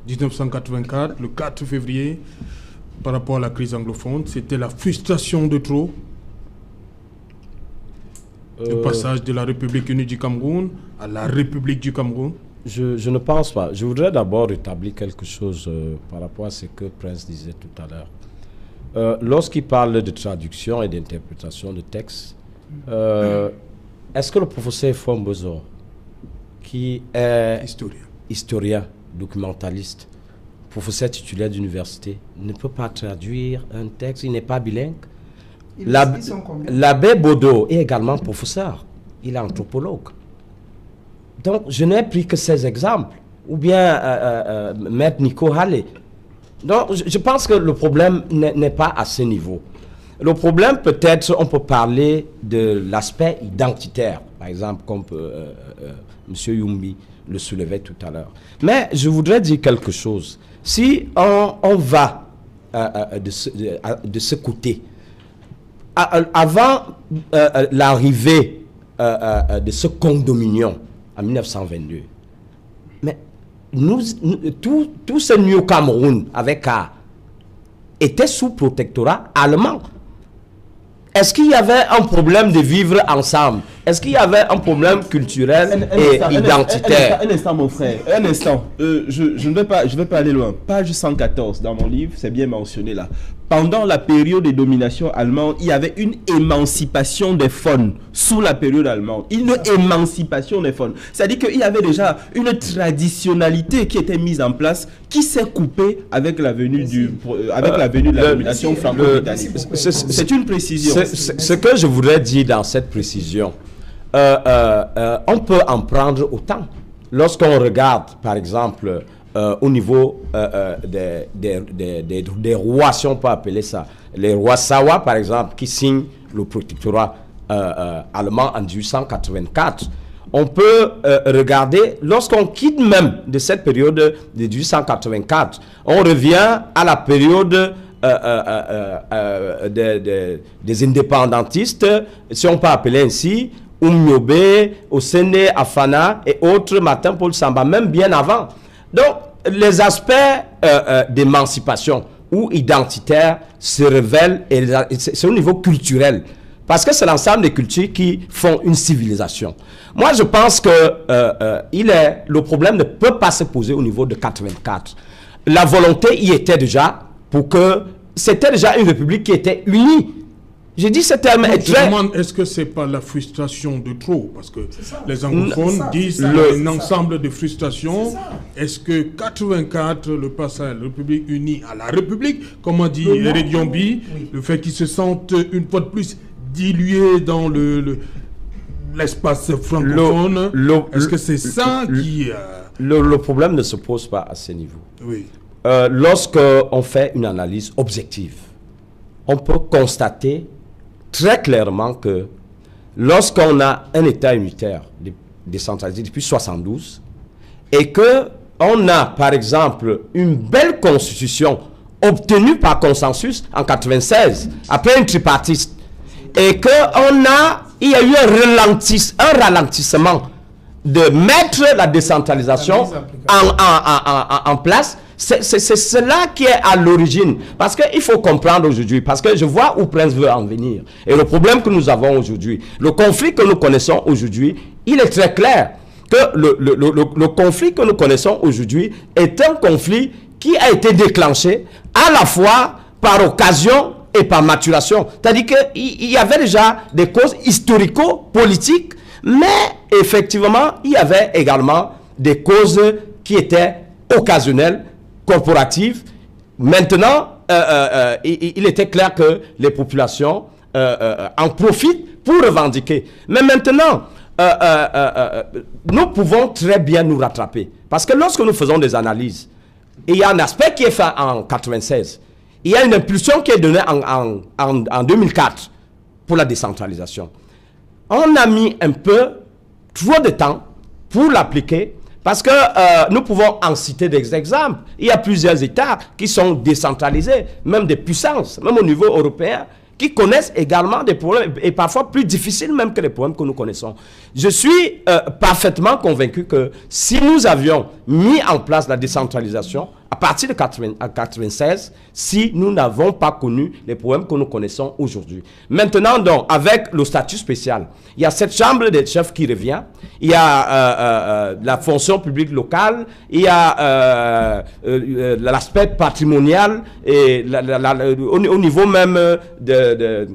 1984, le 4 février, par rapport à la crise anglophone, c'était la frustration de trop. Le passage de la République unie du Cameroun à la République du Cameroun. Je ne pense pas. Je voudrais d'abord rétablir quelque chose par rapport à ce que Prince disait tout à l'heure. Lorsqu'il parle de traduction et d'interprétation de textes, est-ce que le professeur Fombozo, qui est historien, documentaliste, professeur titulaire d'université, ne peut pas traduire un texte, il n'est pas bilingue? L'abbé Bodo est également professeur, il est anthropologue. Donc, je n'ai pris que ces exemples. Ou bien Maître Nico Hallé. Donc, je pense que le problème n'est pas à ce niveau. Le problème, peut-être, on peut parler de l'aspect identitaire, par exemple, comme M. Youmbi le soulevait tout à l'heure. Mais je voudrais dire quelque chose. Si on va de ce côté, avant l'arrivée de ce condominium en 1922, mais tout ce New Cameroun avec A était sous protectorat allemand. Est-ce qu'il y avait un problème de vivre ensemble? Est-ce qu'il y avait un problème culturel et identitaire? Un instant, mon frère. Un instant. Je ne vais pas aller loin. Page 114 dans mon livre, c'est bien mentionné là. Pendant la période de domination allemande, il y avait une émancipation des faunes sous la période allemande. Une émancipation des faunes. C'est-à-dire qu'il y avait déjà une traditionnalité qui était mise en place qui s'est coupée avec la venue de la domination franco-britannique. C'est une précision. Ce que je voudrais dire dans cette précision, on peut en prendre autant. Lorsqu'on regarde, par exemple, au niveau des rois, si on peut appeler ça, les rois Sawa, par exemple, qui signent le protectorat allemand en 1884, on peut regarder, lorsqu'on quitte même de cette période de 1884, on revient à la période des indépendantistes, si on peut appeler ainsi, Oumyobe, Osene, Afana et autres, Martin Paul Samba, même bien avant. Donc, les aspects d'émancipation ou identitaire se révèlent, et c'est au niveau culturel. Parce que c'est l'ensemble des cultures qui font une civilisation. Moi, je pense que le problème ne peut pas se poser au niveau de 84. La volonté y était déjà pour que c'était déjà une république qui était unie. J'ai dit ce terme est très... Est-ce que c'est pas la frustration de trop? Parce que les anglophones disent un ensemble de frustrations. Est-ce que 84, le passage de la République unie à la République, comme a dit Eric Yombi, le fait qu'ils se sentent une fois de plus dilués dans l'espace francophone, est-ce que c'est ça qui... Le problème ne se pose pas à ce niveau. Oui. Lorsqu'on fait une analyse objective, on peut constater très clairement que lorsqu'on a un État unitaire décentralisé depuis 1972 et qu'on a, par exemple, une belle constitution obtenue par consensus en 1996, après un tripartite, et il y a eu un ralentissement de mettre la décentralisation en place. C'est cela qui est à l'origine. Parce qu'il faut comprendre aujourd'hui, parce que je vois où Prince veut en venir. Et le problème que nous avons aujourd'hui, le conflit que nous connaissons aujourd'hui, il est très clair que le conflit que nous connaissons aujourd'hui est un conflit qui a été déclenché à la fois par occasion et par maturation. C'est-à-dire qu'il y avait déjà des causes historico-politiques, mais effectivement, il y avait également des causes qui étaient occasionnelles, corporatives. Maintenant, il était clair que les populations en profitent pour revendiquer. Mais maintenant, nous pouvons très bien nous rattraper. Parce que lorsque nous faisons des analyses, il y a un aspect qui est fait en 1996. Il y a une impulsion qui est donnée en 2004 pour la décentralisation. On a mis un peu trop de temps pour l'appliquer parce que nous pouvons en citer des exemples. Il y a plusieurs États qui sont décentralisés, même des puissances, même au niveau européen, qui connaissent également des problèmes, et parfois plus difficiles même que les problèmes que nous connaissons. Je suis parfaitement convaincu que si nous avions mis en place la décentralisation à partir de 1996, si nous n'avons pas connu les problèmes que nous connaissons aujourd'hui. Maintenant donc, avec le statut spécial, il y a cette chambre des chefs qui revient, il y a la fonction publique locale, il y a l'aspect patrimonial et au niveau même de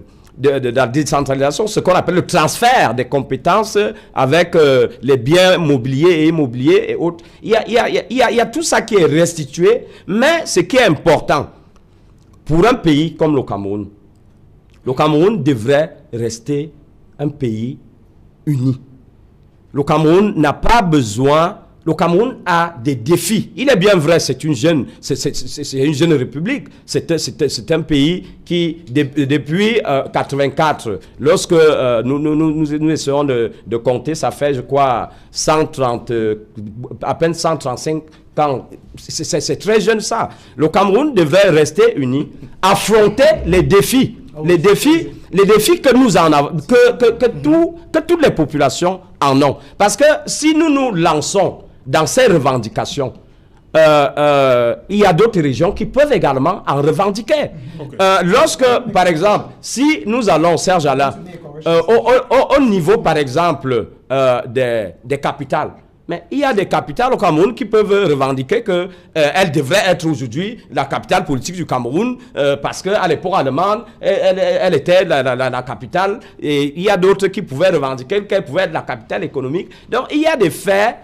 la décentralisation, ce qu'on appelle le transfert des compétences avec les biens mobiliers et immobiliers et autres. Il y a tout ça qui est restitué, mais ce qui est important, pour un pays comme le Cameroun devrait rester un pays uni. Le Cameroun n'a pas besoin... Le Cameroun a des défis. Il est bien vrai, c'est une jeune république. C'est un pays qui, depuis 1984, lorsque nous essayons de compter, ça fait, je crois, à peine 135 ans. C'est très jeune ça. Le Cameroun devrait rester uni, affronter les défis. Les défis que nous en avons, que toutes les populations en ont. Parce que si nous nous lançons dans ces revendications, il y a d'autres régions qui peuvent également en revendiquer. Okay. Lorsque, par exemple, si nous allons, Serge Alain, au niveau, par exemple, des capitales, mais il y a des capitales au Cameroun qui peuvent revendiquer qu'elle devrait être aujourd'hui la capitale politique du Cameroun parce qu'à l'époque allemande, elle était la capitale. Et il y a d'autres qui pouvaient revendiquer qu'elle pouvait être la capitale économique. Donc, il y a des faits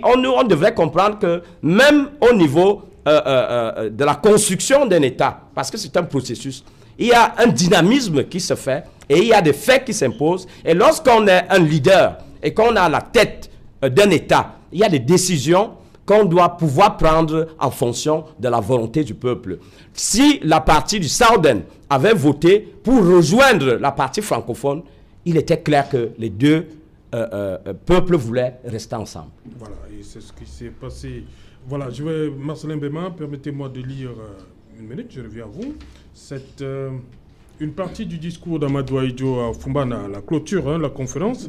on devrait comprendre que même au niveau de la construction d'un État, parce que c'est un processus, il y a un dynamisme qui se fait et il y a des faits qui s'imposent. Et lorsqu'on est un leader et qu'on a la tête d'un État, il y a des décisions qu'on doit pouvoir prendre en fonction de la volonté du peuple. Si la partie du Southern avait voté pour rejoindre la partie francophone, il était clair que les deux peuple voulait rester ensemble. Voilà, et c'est ce qui s'est passé. Voilà, Marcelin Béma, permettez-moi de lire une minute, je reviens à vous. Une partie du discours d'Amadou Ahidjo à Foumban, à la clôture, la conférence.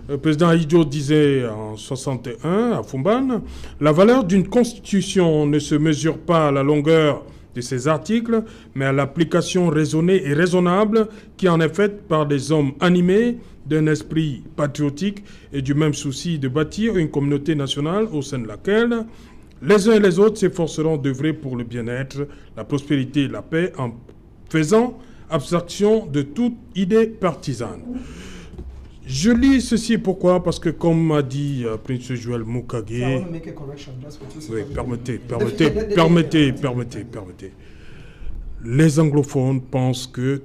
Le président Ahidjo disait en 61 à Foumban, « La valeur d'une constitution ne se mesure pas à la longueur de ses articles, mais à l'application raisonnée et raisonnable qui en est faite par des hommes animés d'un esprit patriotique et du même souci de bâtir une communauté nationale au sein de laquelle les uns et les autres s'efforceront d'œuvrer pour le bien-être, la prospérité et la paix en faisant abstraction de toute idée partisane. » Je lis ceci pourquoi? Parce que comme m'a dit Prince Joël Moukage... Oui, permettez. Les anglophones pensent que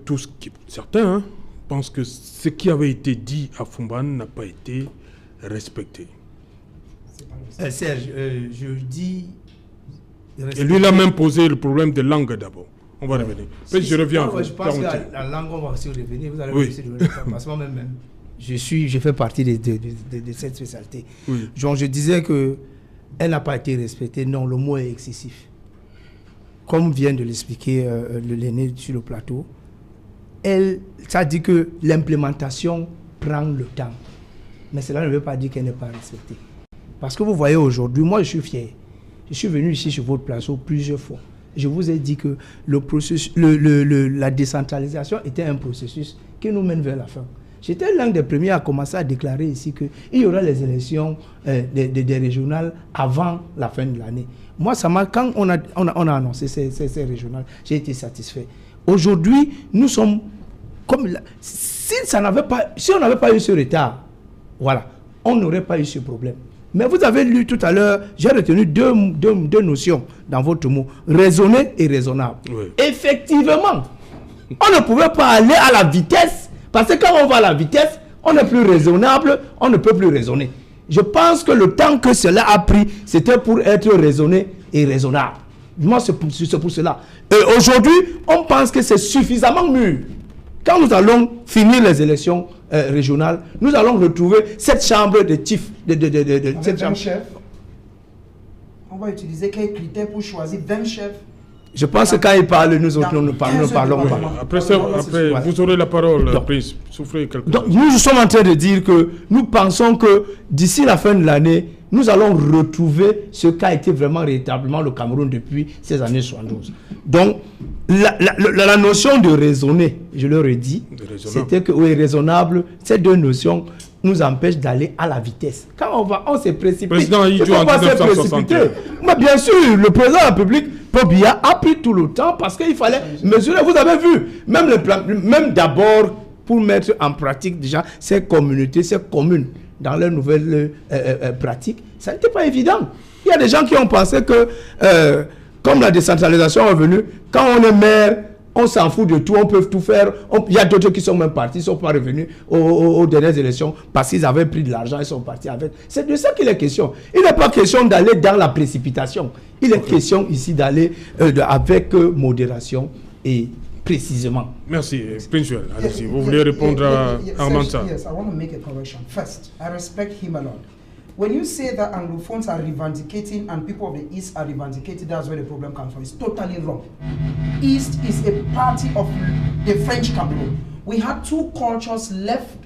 certains pensent que ce qui avait été dit à Foumban n'a pas été respecté. Serge, je dis... Et lui, il a même posé le problème de langue d'abord. On va revenir. Je reviens à vous. Je pense que la langue, on va aussi revenir. Vous allez aussi revenir. Parce que moi-même, je fais partie de cette spécialité. Oui. Donc, je disais qu'elle n'a pas été respectée. Non, le mot est excessif. Comme vient de l'expliquer l'aîné sur le plateau, ça dit que l'implémentation prend le temps. Mais cela ne veut pas dire qu'elle n'est pas respectée. Parce que vous voyez aujourd'hui, moi je suis fier. Je suis venu ici sur votre plateau plusieurs fois. Je vous ai dit que la décentralisation était un processus qui nous mène vers la fin. J'étais l'un des premiers à commencer à déclarer ici qu'il y aura les élections des régionales avant la fin de l'année. Moi, quand on a annoncé ces régionales, j'ai été satisfait. Aujourd'hui, nous sommes comme... Si on n'avait pas eu ce retard, voilà, on n'aurait pas eu ce problème. Mais vous avez lu tout à l'heure, j'ai retenu deux notions dans votre mot, raisonner et raisonnable. Oui. Effectivement, on ne pouvait pas aller à la vitesse, parce que quand on va à la vitesse, on n'est plus raisonnable, on ne peut plus raisonner. Je pense que le temps que cela a pris, c'était pour être raisonné et raisonnable. Moi, c'est pour cela. Et aujourd'hui, on pense que c'est suffisamment mûr. Quand nous allons finir les élections régionales, nous allons retrouver cette chambre de TIF. Cette chambre. Chefs. On va utiliser quels critères pour choisir 20 chefs? Je pense que quand il parle, nous parlons. Après, vous aurez la parole, Prince. Souffrez quelque chose. Donc, nous sommes en train de dire que nous pensons que d'ici la fin de l'année, nous allons retrouver ce qu'a été vraiment véritablement le Cameroun depuis ces années 72. Donc, la notion de raisonner, je le redis, c'était que, oui, raisonnable, ces deux notions nous empêchent d'aller à la vitesse. Quand on s'est précipité. Président Idjo en 1961. Mais bien sûr, le président de la République, Paul Biya, a pris tout le temps parce qu'il fallait mesurer. Vous avez vu, même d'abord, pour mettre en pratique déjà ces communautés, ces communes, dans leurs nouvelles pratiques, ça n'était pas évident. Il y a des gens qui ont pensé que, comme la décentralisation est venue, quand on est maire, on s'en fout de tout, on peut tout faire. Il y a d'autres qui sont même partis, ils ne sont pas revenus aux dernières élections parce qu'ils avaient pris de l'argent, ils sont partis avec. C'est de ça qu'il est question. Il n'est pas question d'aller dans la précipitation. Il est question ici d'aller avec modération et précisément. Merci. Prince Joel, allez-y. Vous voulez répondre à Armanta? Yes, I want to make a correction. First, I respect him a lot. When you say that Anglophones are revendicating and people of the East are revendicating, that's where the problem comes from. It's totally wrong. East is a party of the French Cameroon. We had two cultures left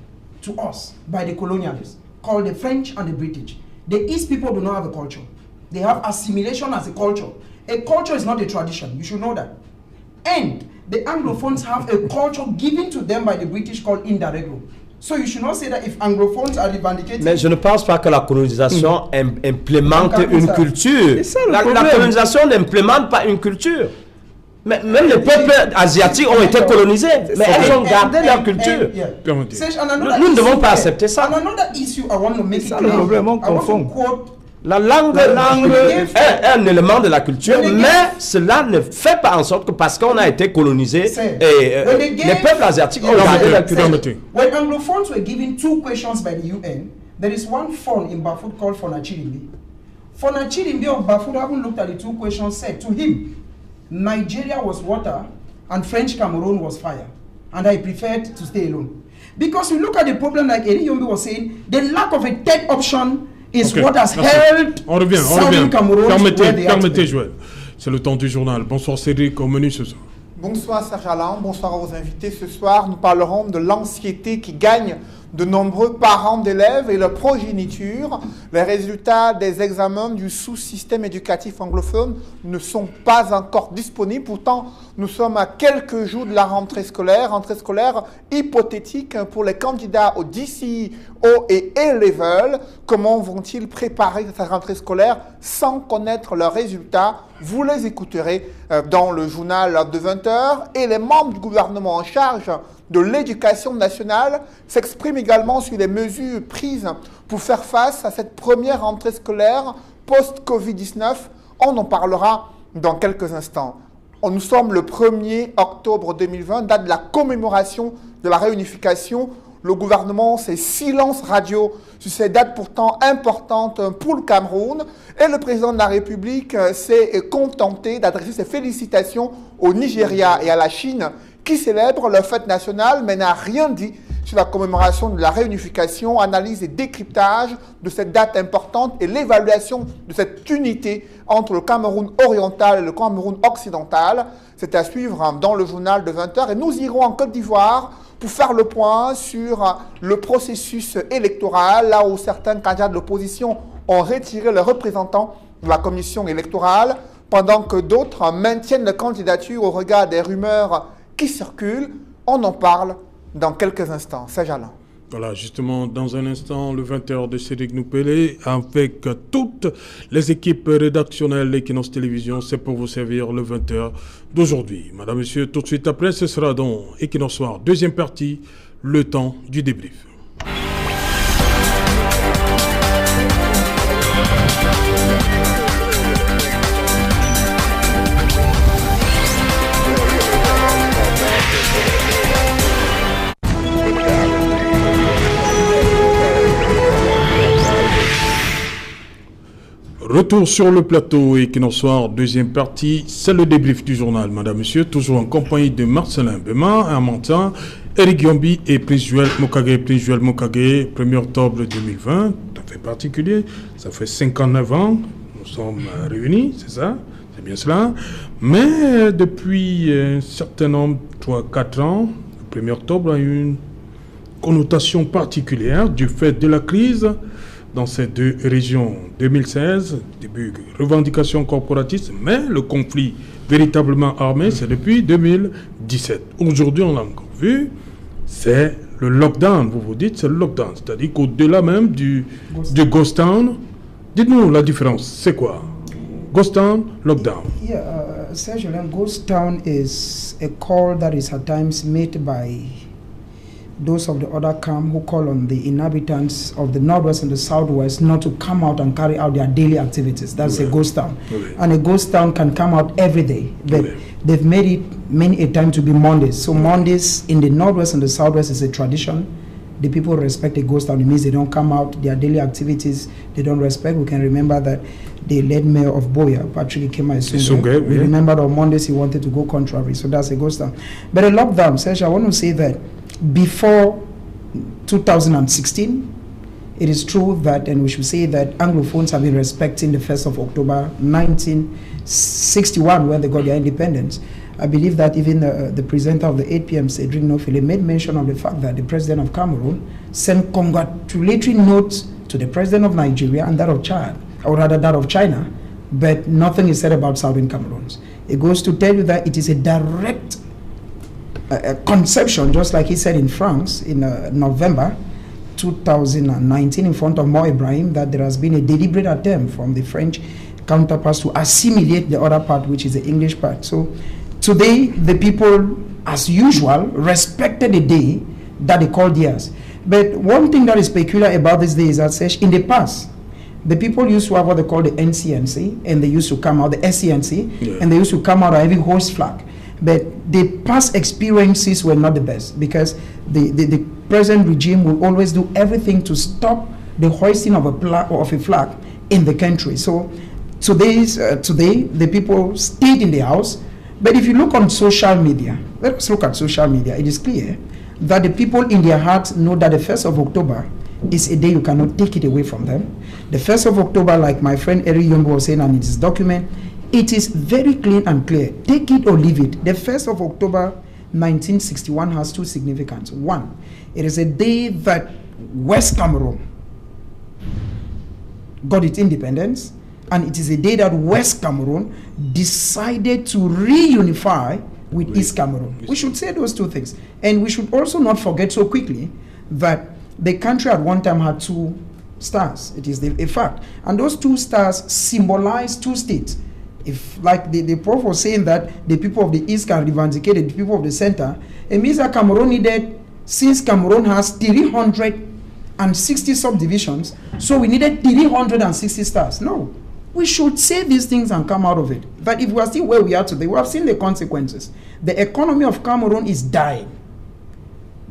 to us by the colonialists, called the French and the British. The East people do not have a culture. They have assimilation as a culture. A culture is not a tradition. You should know that. And the Anglophones have a culture given to them by the British called Indareglo. So you should not say that if Anglophones are revendicating... Mais je ne pense pas que la colonisation implémente une culture. La colonisation n'implémente pas une culture. Mais même les peuples asiatiques ont été colonisés, mais elles ont gardé leur culture. Nous ne devons pas accepter ça. C'est ça le problème, on confond. La langue est un élément de la culture, mais cela ne fait pas en sorte que parce qu'on a été colonisé, les peuples asiatiques ont gardé la culture. When Anglophones were given two questions by the UN, there is one fund in Bafut called Fonachirimbi. Fonachirimbi of Bafut, having looked at the two questions, said to him, Nigeria was water and French Cameroon was fire, and I preferred to stay alone. Because we look at the problem like Eri Yombi was saying, the lack of a third option is what has held Southern Cameroon. Permettez, Joël. C'est le temps du journal. Bonsoir Cédric, au menu ce soir. Bonsoir Serge Alain, bonsoir à vos invités. Ce soir, nous parlerons de l'anxiété qui gagne de nombreux parents d'élèves et leur progéniture. Les résultats des examens du sous-système éducatif anglophone ne sont pas encore disponibles. Pourtant, nous sommes à quelques jours de la rentrée scolaire hypothétique pour les candidats au DCE, O et A-Level. Comment vont-ils préparer cette rentrée scolaire sans connaître leurs résultats? Vous les écouterez dans le journal de 20h. Et les membres du gouvernement en charge de l'éducation nationale s'expriment également sur les mesures prises pour faire face à cette première rentrée scolaire post-Covid-19. On en parlera dans quelques instants. Nous sommes le 1er octobre 2020, date de la commémoration de la réunification. le gouvernement s'est silence radio sur ces dates pourtant importantes pour le Cameroun. Et le président de la République s'est contenté d'adresser ses félicitations au Nigeria et à la Chine qui célèbrent leur fête nationale, mais n'a rien dit sur la commémoration de la réunification, analyse et décryptage de cette date importante et l'évaluation de cette unité entre le Cameroun oriental et le Cameroun occidental. C'est à suivre dans le journal de 20h. Et nous irons en Côte d'Ivoire pour faire le point sur le processus électoral, là où certains candidats de l'opposition ont retiré leurs représentants de la commission électorale, pendant que d'autres maintiennent leur candidature au regard des rumeurs qui circulent. On en parle dans quelques instants. Serge Alain. Voilà, justement, dans un instant, le 20h de Cédric Noupélé, avec toutes les équipes rédactionnelles d'Equinox Télévision, c'est pour vous servir le 20h d'aujourd'hui. Madame, Monsieur, tout de suite après, ce sera donc Equinox Soir, deuxième partie, le temps du débrief. Retour sur le plateau Equinox Soir, deuxième partie, c'est le débrief du journal, Madame, Monsieur, toujours en compagnie de Marcelin Bema, Amantin, Eric Yombi et Prince Joël Mokage. Prince Joël Mokage, 1er octobre 2020, tout à fait particulier, ça fait 59 ans, nous sommes réunis, c'est ça, c'est bien cela, mais depuis un certain nombre, 3-4 ans, le 1er octobre a eu une connotation particulière du fait de la crise dans ces deux régions. 2016, début revendication corporatiste, mais le conflit véritablement armé, c'est depuis 2017. Aujourd'hui, on l'a encore vu, c'est le lockdown. Vous vous dites, c'est le lockdown. C'est-à-dire qu'au-delà même du ghost town, dites-nous la différence, c'est quoi? Ghost town, lockdown. Yeah, Serge, ghost town is a call that is at times made by those of the other camp who call on the inhabitants of the northwest and the southwest not to come out and carry out their daily activities. That's a ghost town. And a ghost town can come out every day. But they've made it many a time to be Mondays. So Mondays in the northwest and the southwest is a tradition. The people respect a ghost town. It means they don't come out, their daily activities, they don't respect. We can remember that the late mayor of Boya, Patrick Ikema Isunge, we remember that on Mondays he wanted to go contrary. So that's a ghost town. But a lockdown, Serge, I want to say that before 2016, it is true that, and we should say that Anglophones have been respecting the 1st of October 1961 when they got their independence. I believe that even the presenter of the 8 p.m. Cedric Nofile made mention of the fact that the president of Cameroon sent congratulatory notes to the president of Nigeria and that of Chad, or rather that of China, but nothing is said about Southern Cameroons. It goes to tell you that it is a direct conception, just like he said in France in November 2019 in front of Mo Ibrahim, that there has been a deliberate attempt from the French counterparts to assimilate the other part, which is the English part. So today, the people, as usual, respected the day that they called theirs. But one thing that is peculiar about this day is that in the past, the people used to have what they call the NCNC, and they used to come out, the SCNC, and they used to come out having horse flag. But the past experiences were not the best, because the present regime will always do everything to stop the hoisting of a flag in the country. So today, the people stayed in the house. But if you look on social media, let's look at social media, it is clear that the people in their hearts know that the 1st of October is a day you cannot take it away from them. The 1st of October, like my friend Eric Yombo was saying, and it is documented, it is very clean and clear. Take it or leave it. The 1st of October 1961 has two significance. One, it is a day that West Cameroon got its independence, and it is a day that West Cameroon decided to reunify with East Cameroon. We should say those two things. And we should also not forget so quickly that the country at one time had two stars. It is a fact. And those two stars symbolize two states. If, like the Prof was saying, that the people of the East can revendicated the people of the center, it means that Cameroon needed, since Cameroon has 360 subdivisions, so we needed 360 stars. No. We should say these things and come out of it. But if we are still where we are today, we have seen the consequences. The economy of Cameroon is dying.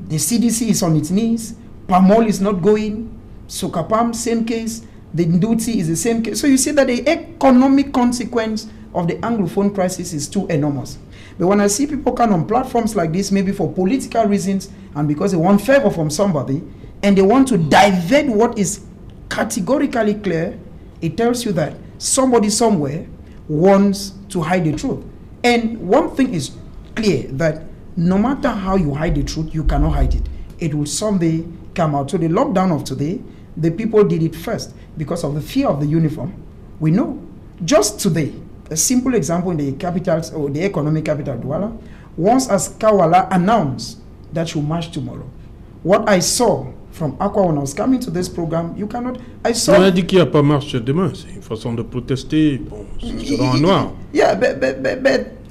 The CDC is on its knees. Pamol is not going. Sokapam, same case. The Ndutsi is the same case. So you see that the economic consequence of the Anglophone crisis is too enormous. But when I see people come on platforms like this, maybe for political reasons and because they want favor from somebody, and they want to divert what is categorically clear, it tells you that somebody somewhere wants to hide the truth. And one thing is clear, that no matter how you hide the truth, you cannot hide it. It will someday come out. So the lockdown of today, the people did it first because of the fear of the uniform. We know. Just today, a simple example in the capitals or the economic capital, Douala, once as Kawala announced that she'll march tomorrow, what I saw from Aqua when I was coming to this program, you cannot. I saw. On a dit qu'il n'y a pas marche demain. C'est une façon de protester. Bon, c'est en noir. Yeah, but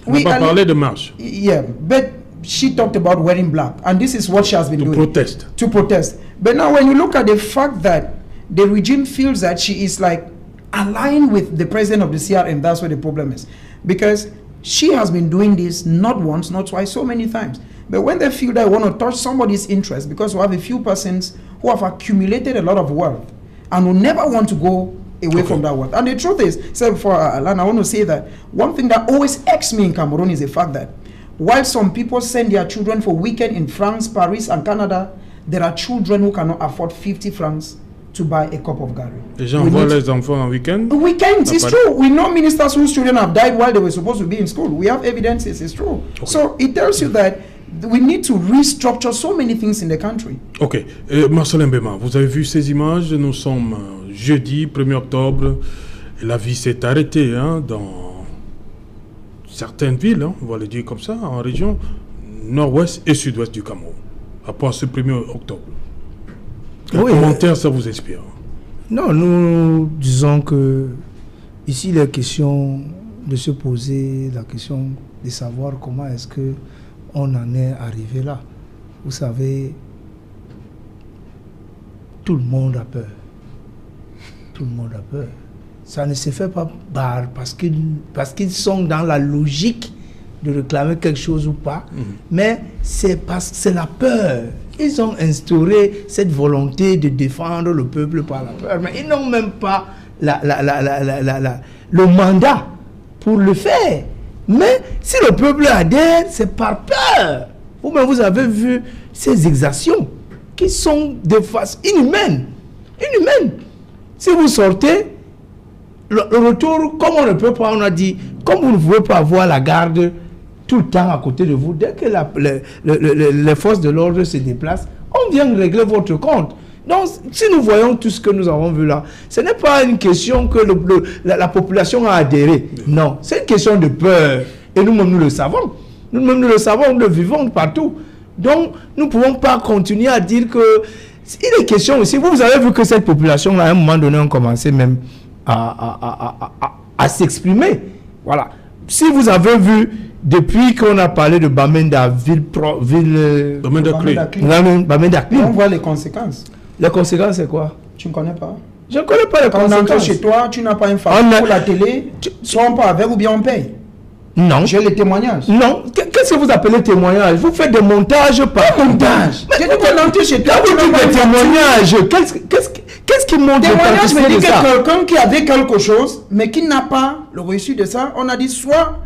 on n'a pas parlé de marche. Yeah, but she talked about wearing black, and this is what she has been doing. To protest. But now, when you look at the fact that the regime feels that she is like aligned with the president of the CRM, that's where the problem is, because she has been doing this not once, not twice, so many times. But when they feel they want to touch somebody's interest, because we have a few persons who have accumulated a lot of wealth and who never want to go away from that wealth. And the truth is, so before Alan, I want to say that one thing that always irks me in Cameroon is the fact that while some people send their children for weekend in France, Paris, and Canada, there are children who cannot afford 50 francs to buy a cup of Gary. Les gens envoient les enfants en weekend? Weekends, it's true. We know ministers whose children have died while they were supposed to be in school. We have evidences, it's true. Okay. So it tells you that we need to restructure so many things in the country. Ok. Marcelin Mbema, vous avez vu ces images? Nous sommes jeudi 1er octobre. Et la vie s'est arrêtée dans certaines villes, on va le dire comme ça, en région nord-ouest et sud-ouest du Cameroun, après ce 1er octobre. Quel commentaire ça vous inspire? Non, nous disons que ici, il est question de se poser la question de savoir comment est-ce que on en est arrivé là. Vous savez, tout le monde a peur. Tout le monde a peur. Ça ne se fait pas parce qu'ils sont dans la logique de réclamer quelque chose ou pas, mais c'est parce que c'est la peur. Ils ont instauré cette volonté de défendre le peuple par la peur, mais ils n'ont même pas le mandat pour le faire. Mais si le peuple adhère, c'est par peur. Vous-même, vous avez vu ces exactions qui sont de face inhumaine. Inhumaine. Si vous sortez, le retour, comme on ne peut pas, on a dit, comme vous ne pouvez pas avoir la garde tout le temps à côté de vous, dès que les forces de l'ordre se déplacent, on vient régler votre compte. Donc, si nous voyons tout ce que nous avons vu là, ce n'est pas une question que la population a adhéré. Non, c'est une question de peur. Et nous-mêmes, nous le savons. Nous-mêmes, nous le savons, nous le vivons partout. Donc, nous ne pouvons pas continuer à dire que... Il est question aussi, vous avez vu que cette population, à un moment donné, a commencé même à s'exprimer. Voilà. Si vous avez vu, depuis qu'on a parlé de Bamenda, Bamenda Clean, on voit les conséquences. Les conséquences, c'est quoi? Tu ne connais pas? Je ne connais pas les conséquences. Quand on entre chez toi, tu n'as pas une femme pour la télé, soit on part avec ou bien on paye. Non. J'ai les témoignages. Non. Qu'est-ce que vous appelez témoignage? Vous faites des montages par montage. J'ai dit qu'on entre chez toi. Quand vous dites des témoignages, qu'est-ce qui montre témoignage veut dire que quelqu'un qui avait quelque chose, mais qui n'a pas le reçu de ça, on a dit soit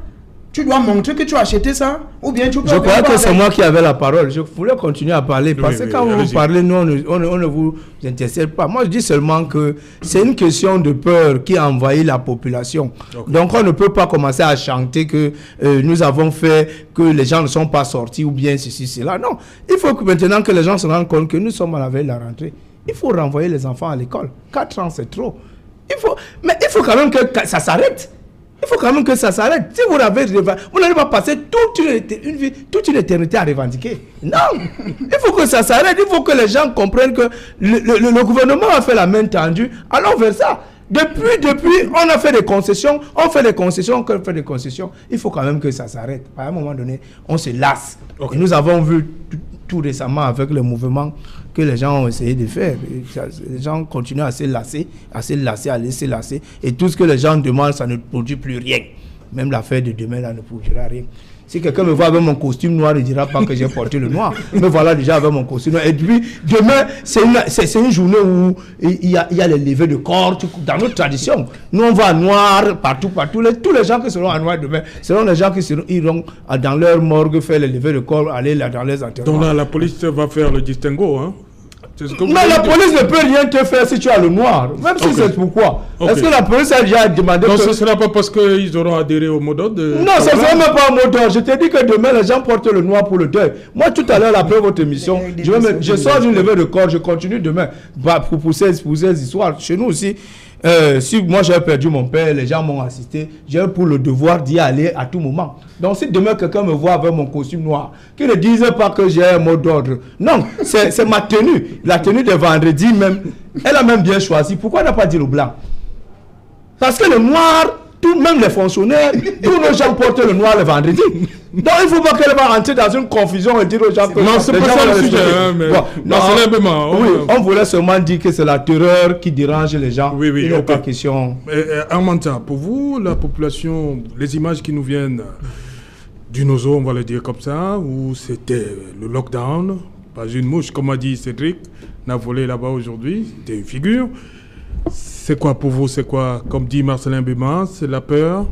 tu dois montrer que tu as acheté ça, ou bien tu peux... Je crois que c'est moi qui avais la parole. Je voulais continuer à parler. Parce que quand vous parlez, nous, on ne vous intéresse pas. Moi, je dis seulement que c'est une question de peur qui a envahi la population. Okay. Donc, on ne peut pas commencer à chanter que nous avons fait, que les gens ne sont pas sortis, ou bien ceci, cela. Non. Il faut que maintenant que les gens se rendent compte que nous sommes à la veille de la rentrée, il faut renvoyer les enfants à l'école. 4 ans, c'est trop. Mais il faut quand même que ça s'arrête. Il faut quand même que ça s'arrête. Si vous n'allez pas passer toute une éternité à revendiquer. Non. Il faut que ça s'arrête. Il faut que les gens comprennent que le gouvernement a fait la main tendue. Allons vers ça. Depuis, on a fait des concessions. On fait des concessions. Il faut quand même que ça s'arrête. À un moment donné, on se lasse. Okay. Et nous avons vu tout récemment avec le mouvement que les gens ont essayé de faire. Les gens continuent à se lasser, à laisser lasser. Et tout ce que les gens demandent, ça ne produit plus rien. Même l'affaire de demain, là, ne produira rien. Si quelqu'un me voit avec mon costume noir, il ne dira pas que j'ai porté le noir. Me voilà déjà avec mon costume noir. Et puis, demain, c'est une journée où il y a les levées de corps. Dans notre tradition, nous, on va en noir partout. Tous les gens qui seront en noir demain seront les gens qui iront dans leur morgue faire les levées de corps, aller là dans les enterrements. Donc là, la police va faire le distinguo, hein? Non, la police ne peut rien te faire si tu as le noir. Même si c'est pourquoi. Est-ce que la police a déjà demandé... Non, ce ne sera pas parce qu'ils auront adhéré au mot d'ordre. Non, ce ne sera même pas au mot d'ordre. Je t'ai dit que demain, les gens portent le noir pour le deuil. Moi, tout à l'heure, après votre émission, je sors d'une levée de corps, je continue demain pour ces histoires. Chez nous aussi, si moi j'avais perdu mon père, les gens m'ont assisté, j'ai pour le devoir d'y aller à tout moment. Donc si demain quelqu'un me voit avec mon costume noir, qu'il ne dise pas que j'ai un mot d'ordre. Non, c'est ma tenue. La tenue de vendredi même, elle a même bien choisi. Pourquoi n'a pas dit le blanc? Parce que le noir, même les fonctionnaires, tous nos gens portent le noir le vendredi. Donc il ne faut pas qu'elle va entrer dans une confusion et dire aux gens que... Non, c'est pas ça le sujet. Hein, mais... oui, on voulait seulement dire que c'est la terreur qui dérange les gens. Oui, il n'est pas question... Armanta, pour vous, la population, les images qui nous viennent du Nozo, on va le dire comme ça, où c'était le lockdown, pas une mouche, comme a dit Cédric, n'a volé là-bas aujourd'hui, c'était une figure. C'est quoi pour vous? C'est quoi? Comme dit Marcelin Béma, c'est la peur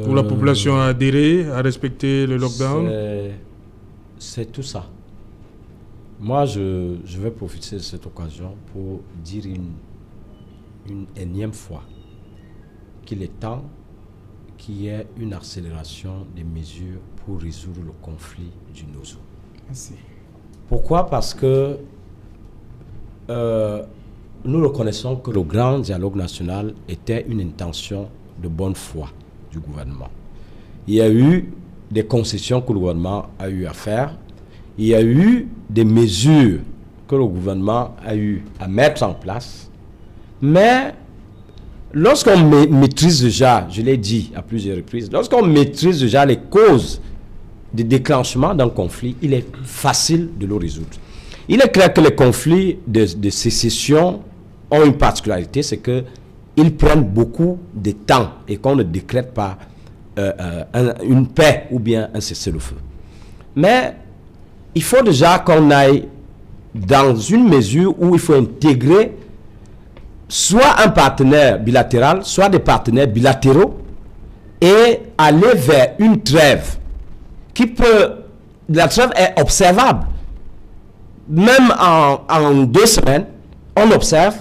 pour la population à adhérer, à respecter le lockdown? C'est tout ça. Moi, je vais profiter de cette occasion pour dire une énième fois qu'il est temps qu'il y ait une accélération des mesures pour résoudre le conflit du Nozo. Merci. Pourquoi? Parce que nous reconnaissons que le grand dialogue national était une intention de bonne foi du gouvernement. Il y a eu des concessions que le gouvernement a eu à faire. Il y a eu des mesures que le gouvernement a eu à mettre en place. Mais lorsqu'on maîtrise déjà, je l'ai dit à plusieurs reprises, lorsqu'on maîtrise déjà les causes de déclenchement d'un conflit, il est facile de le résoudre. Il est clair que les conflits de sécession ont une particularité, c'est qu'ils prennent beaucoup de temps et qu'on ne décrète pas une paix ou bien un cessez-le-feu. Mais il faut déjà qu'on aille dans une mesure où il faut intégrer soit un partenaire bilatéral, soit des partenaires bilatéraux et aller vers une trêve qui peut... La trêve est observable. Même en 2 semaines, on observe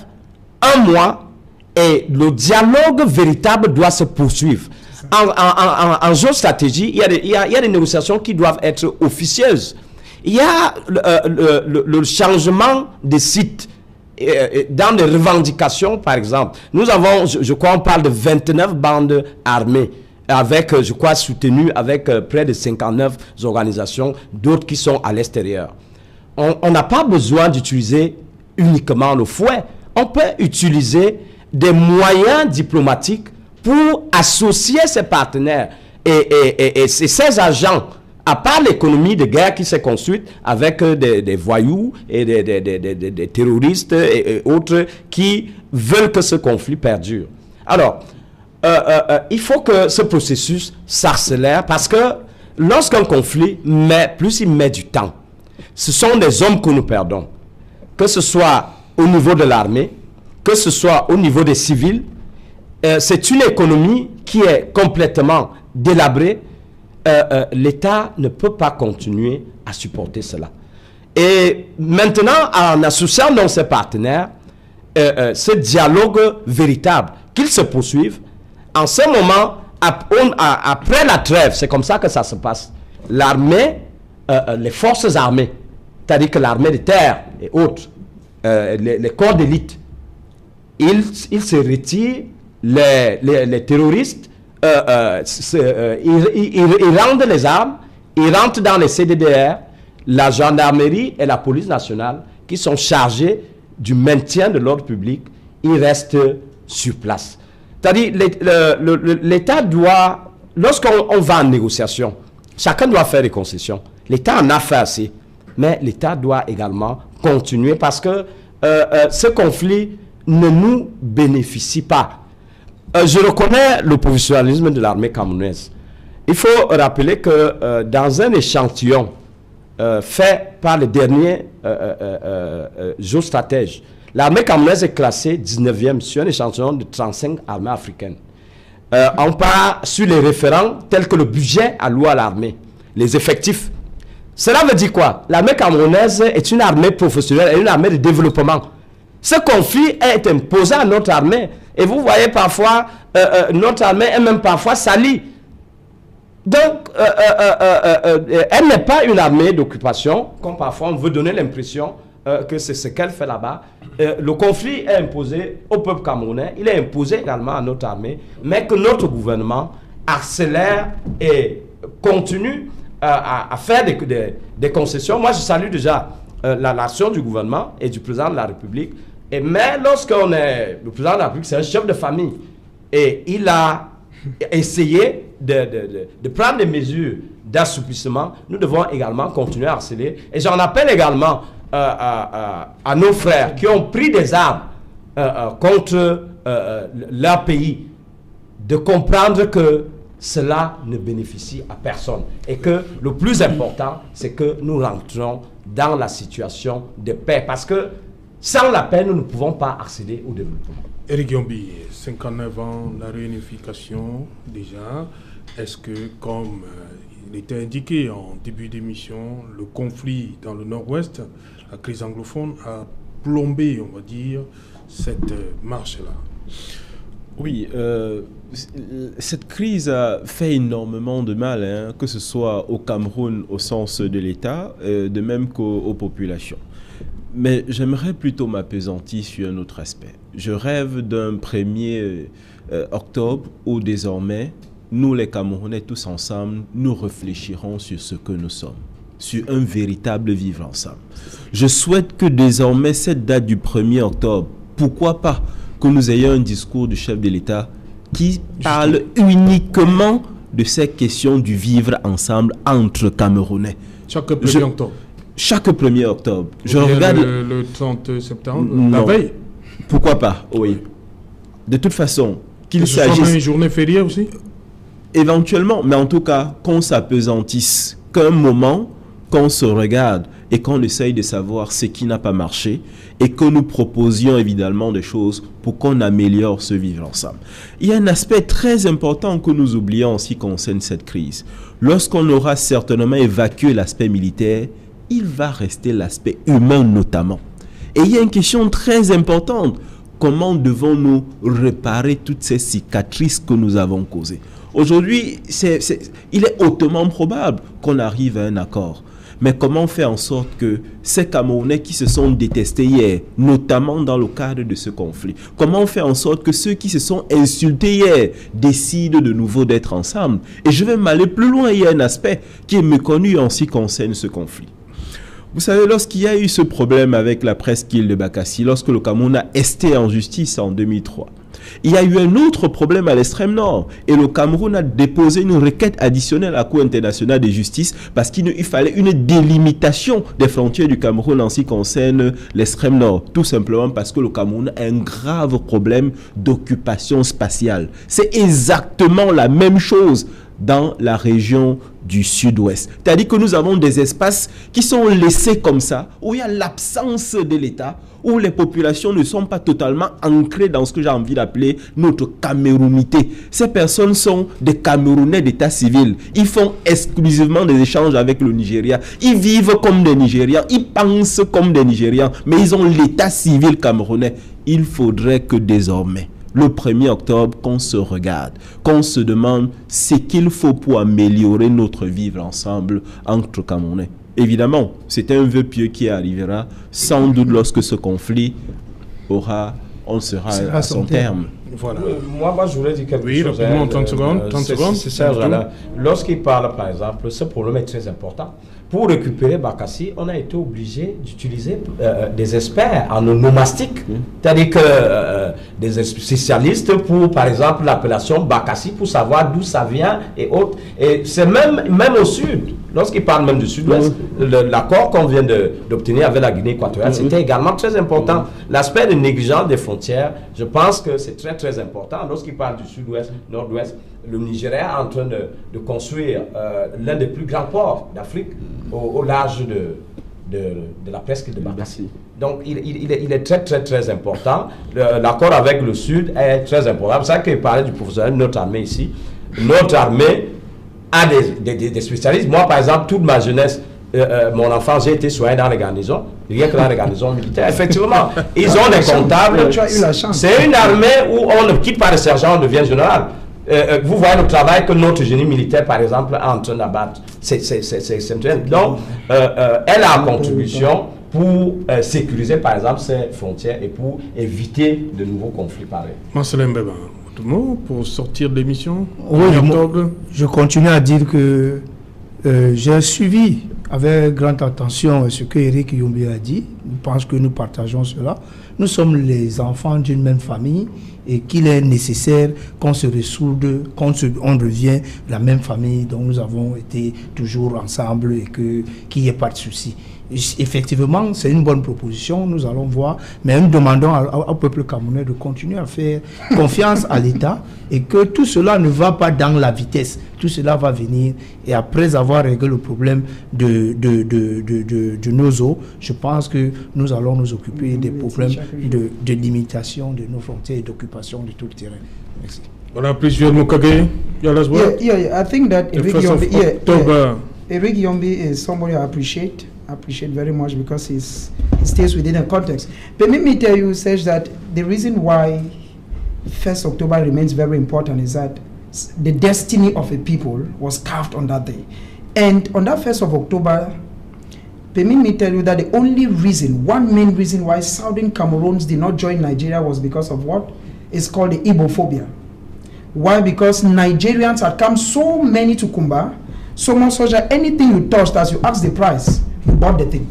1 mois et le dialogue véritable doit se poursuivre. En géostratégie, il y a des négociations qui doivent être officieuses. Il y a le changement des sites dans les revendications, par exemple. Nous avons, je crois, on parle de 29 bandes armées, avec, je crois, soutenues avec près de 59 organisations, d'autres qui sont à l'extérieur. On n'a pas besoin d'utiliser uniquement le fouet. On peut utiliser des moyens diplomatiques pour associer ses partenaires et ces agents, à part l'économie de guerre qui s'est construite avec des voyous et des terroristes et autres qui veulent que ce conflit perdure. Alors, il faut que ce processus s'accélère parce que lorsqu'un conflit plus il met du temps, ce sont des hommes que nous perdons, que ce soit au niveau de l'armée, que ce soit au niveau des civils. C'est une économie qui est complètement délabrée. L'État ne peut pas continuer à supporter cela. Et maintenant, en associant donc ses partenaires, ce dialogue véritable, qu'il se poursuive, en ce moment, après la trêve, c'est comme ça que ça se passe. L'armée, les forces armées, c'est-à-dire que l'armée de terre et autres, les corps d'élite, ils se retirent, les terroristes, ils rendent les armes, ils rentrent dans les CDDR, la gendarmerie et la police nationale qui sont chargés du maintien de l'ordre public, ils restent sur place. C'est-à-dire l'État doit, lorsqu'on va en négociation, chacun doit faire des concessions. L'État en a fait assez, mais l'État doit également continuer parce que ce conflit ne nous bénéficie pas. Je reconnais le professionnalisme de l'armée camerounaise. il faut rappeler que dans un échantillon fait par les derniers géostratèges, l'armée camerounaise est classée 19e sur un échantillon de 35 armées africaines. On part sur les référents tels que le budget alloué à l'armée, les effectifs. Cela veut dire quoi? L'armée camerounaise est une armée professionnelle et une armée de développement. Ce conflit est imposé à notre armée. Et vous voyez parfois, notre armée est même parfois salie. Donc, elle n'est pas une armée d'occupation, comme parfois on veut donner l'impression que c'est ce qu'elle fait là-bas. Le conflit est imposé au peuple camerounais, il est imposé également à notre armée, mais que notre gouvernement accélère et continue à faire des concessions. Moi, je salue déjà l'action du gouvernement et du président de la République. Mais lorsqu'on est... Le président de la République, c'est un chef de famille. Et il a essayé de prendre des mesures d'assouplissement. Nous devons également continuer à harceler. Et j'en appelle également à nos frères qui ont pris des armes contre leur pays de comprendre que cela ne bénéficie à personne. Et que le plus important, c'est que nous rentrons dans la situation de paix. Parce que sans la paix, nous ne pouvons pas accéder au développement. Éric Yombi, 59 ans, la réunification déjà. Est-ce que, comme il était indiqué en début d'émission, le conflit dans le nord-ouest, la crise anglophone, a plombé, on va dire, cette marche-là? Oui, cette crise a fait énormément de mal, hein, que ce soit au Cameroun au sens de l'État, de même qu'aux populations. Mais j'aimerais plutôt m'appesantir sur un autre aspect. Je rêve d'un 1er octobre où désormais, nous les Camerounais tous ensemble, nous réfléchirons sur ce que nous sommes, sur un véritable vivre ensemble. Je souhaite que désormais, cette date du 1er octobre, pourquoi pas que nous ayons un discours du chef de l'État qui parle uniquement de ces questions du vivre ensemble entre Camerounais. Chaque 1er octobre. Chaque 1er octobre. Je regarde le 30 septembre, la veille. Pourquoi pas, oui. De toute façon, qu'il s'agisse... une journée fériée aussi? Éventuellement, mais en tout cas, qu'on s'apesantisse, qu'un moment, qu'on se regarde et qu'on essaye de savoir ce qui n'a pas marché et que nous proposions évidemment des choses pour qu'on améliore ce vivre ensemble. Il y a un aspect très important que nous oublions en ce qui concerne cette crise. Lorsqu'on aura certainement évacué l'aspect militaire, il va rester l'aspect humain notamment. Et il y a une question très importante. Comment devons-nous réparer toutes ces cicatrices que nous avons causées? Aujourd'hui, il est hautement probable qu'on arrive à un accord. Mais comment faire en sorte que ces Camerounais qui se sont détestés hier, notamment dans le cadre de ce conflit, comment faire en sorte que ceux qui se sont insultés hier décident de nouveau d'être ensemble? Et je vais m'aller plus loin, il y a un aspect qui est méconnu en ce qui concerne ce conflit. Vous savez, lorsqu'il y a eu ce problème avec la presqu'île de Bakassi, lorsque le Cameroun a esté en justice en 2003, il y a eu un autre problème à l'extrême nord et le Cameroun a déposé une requête additionnelle à la Cour internationale de justice parce qu'il fallait une délimitation des frontières du Cameroun en ce qui concerne l'extrême nord. Tout simplement parce que le Cameroun a un grave problème d'occupation spatiale. C'est exactement la même chose dans la région du sud-ouest. C'est-à-dire que nous avons des espaces qui sont laissés comme ça, où il y a l'absence de l'État, où les populations ne sont pas totalement ancrées dans ce que j'ai envie d'appeler notre camerounité. Ces personnes sont des Camerounais d'état civil. Ils font exclusivement des échanges avec le Nigeria. Ils vivent comme des Nigérians, ils pensent comme des Nigérians, mais ils ont l'état civil camerounais. Il faudrait que désormais, le 1er octobre, qu'on se regarde, qu'on se demande ce qu'il faut pour améliorer notre vivre ensemble entre Camerounais. Évidemment, c'est un vœu pieux qui arrivera sans doute lorsque ce conflit sera à son terme. Voilà. Moi, je voulais dire quelque chose. Oui, 30 secondes. C'est ça, voilà. Lorsqu'il parle, par exemple, ce problème est très important. Pour récupérer Bakassi, on a été obligé d'utiliser des experts en onomastique. C'est-à-dire que des spécialistes pour, par exemple, l'appellation Bakassi, pour savoir d'où ça vient et autres. Et c'est même au sud. Lorsqu'il parle même du Sud-Ouest, l'accord qu'on vient d'obtenir avec la Guinée équatoriale, c'était également très important. L'aspect de négligence des frontières, je pense que c'est très très important. Lorsqu'il parle du Sud-Ouest, Nord-Ouest, le Nigeria est en train de construire l'un des plus grands ports d'Afrique au large de la presqu'île de Bakassi. Donc il est très très très important. L'accord avec le Sud est très important. C'est ça qu'il parlait du professionnel de notre armée ici. Notre armée a des spécialistes. Moi, par exemple, toute ma jeunesse, mon enfance, j'ai été soigné dans les garnisons, rien que dans les garnisons militaires. Effectivement, ils ont des comptables. Tu as eu la chance. C'est une armée où on ne quitte pas le sergent, on devient général. Vous voyez le travail que notre génie militaire, par exemple, est en train d'abattre. C'est exceptionnel. Donc, elle a en contribution pour sécuriser, par exemple, ses frontières et pour éviter de nouveaux conflits pareils. Marcelin Mbeba, votre mot pour sortir de l'émission? Oui, je continue à dire que j'ai suivi avec grande attention ce que Eric Yombi a dit. Je pense que nous partageons cela. Nous sommes les enfants d'une même famille et qu'il est nécessaire qu'on se ressoude, qu'on revient de la même famille dont nous avons été toujours ensemble et qu'il n'y ait pas de souci. Effectivement, c'est une bonne proposition, nous allons voir, mais nous demandons au peuple camerounais de continuer à faire confiance à l'État et que tout cela ne va pas dans la vitesse. Tout cela va venir et après avoir réglé le problème de nos eaux, je pense que nous allons nous occuper des problèmes de limitation de nos frontières et d'occupation de tout le terrain. Merci. Voilà, please, Mukage. Yeah, I think that Eric Yombi is somebody I appreciate very much because he stays within a context. But let me tell you, Serge, that the reason why 1st October remains very important is that the destiny of a people was carved on that day. And on that 1st of October, permit me tell you that the only reason, one main reason why Southern Cameroons did not join Nigeria was because of what is called the Igbophobia. Why? Because Nigerians had come so many to Kumba, so much so that anything you touched, as you asked the price, you bought the thing.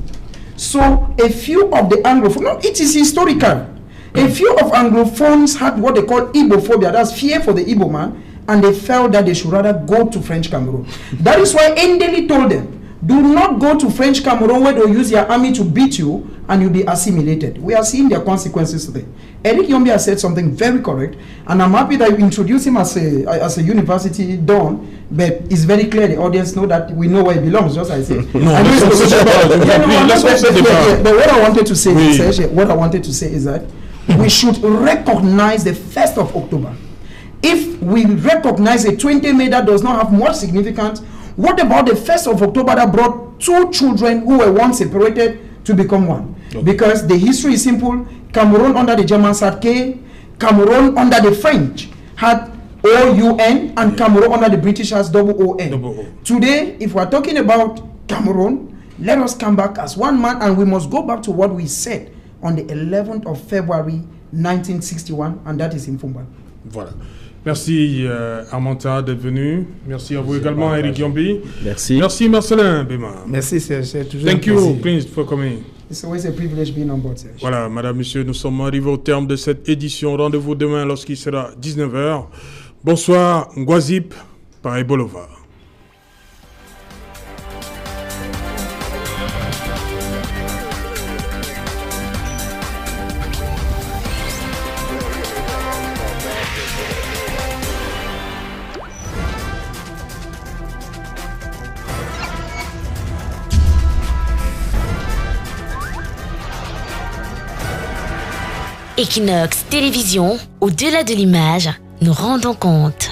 So a few of the Anglophones, no, it is historical. A few of Anglophones had what they call Igbophobia, that's fear for the Igbo man, and they felt that they should rather go to French Cameroon. That is why Ndeli told them, do not go to French Cameroon where they'll use their army to beat you and you'll be assimilated. We are seeing their consequences today. Eric Yombi has said something very correct, and I'm happy that you introduced him as a university don, but it's very clear the audience know that we know where he belongs, just as I say. But what I wanted to say is that we should recognize the 1st of October. If we recognize a 20 May that does not have much significance, what about the 1st of October that brought two children who were once separated to become one? Okay. Because the history is simple. Cameroon under the Germans had K, Cameroon under the French had O-U-N, and Cameroon under the British has O-O-N. Today, if we're talking about Cameroon, let us come back as one man, and we must go back to what we said on the 11th of February 1961, and that is in Fumba. Voilà. Merci Armanta d'être venu. Merci à vous également, Eric Yombi. Merci. Merci Marcelin Mbema. Merci Serge, c'est toujours Thank you, Prince, for coming. It's always a privilege being on board, Serge. Voilà, madame, monsieur, nous sommes arrivés au terme de cette édition. Rendez-vous demain lorsqu'il sera 19h. Bonsoir, Ngwazip, par Ebolova. Equinox Télévision, au-delà de l'image, nous rendons compte.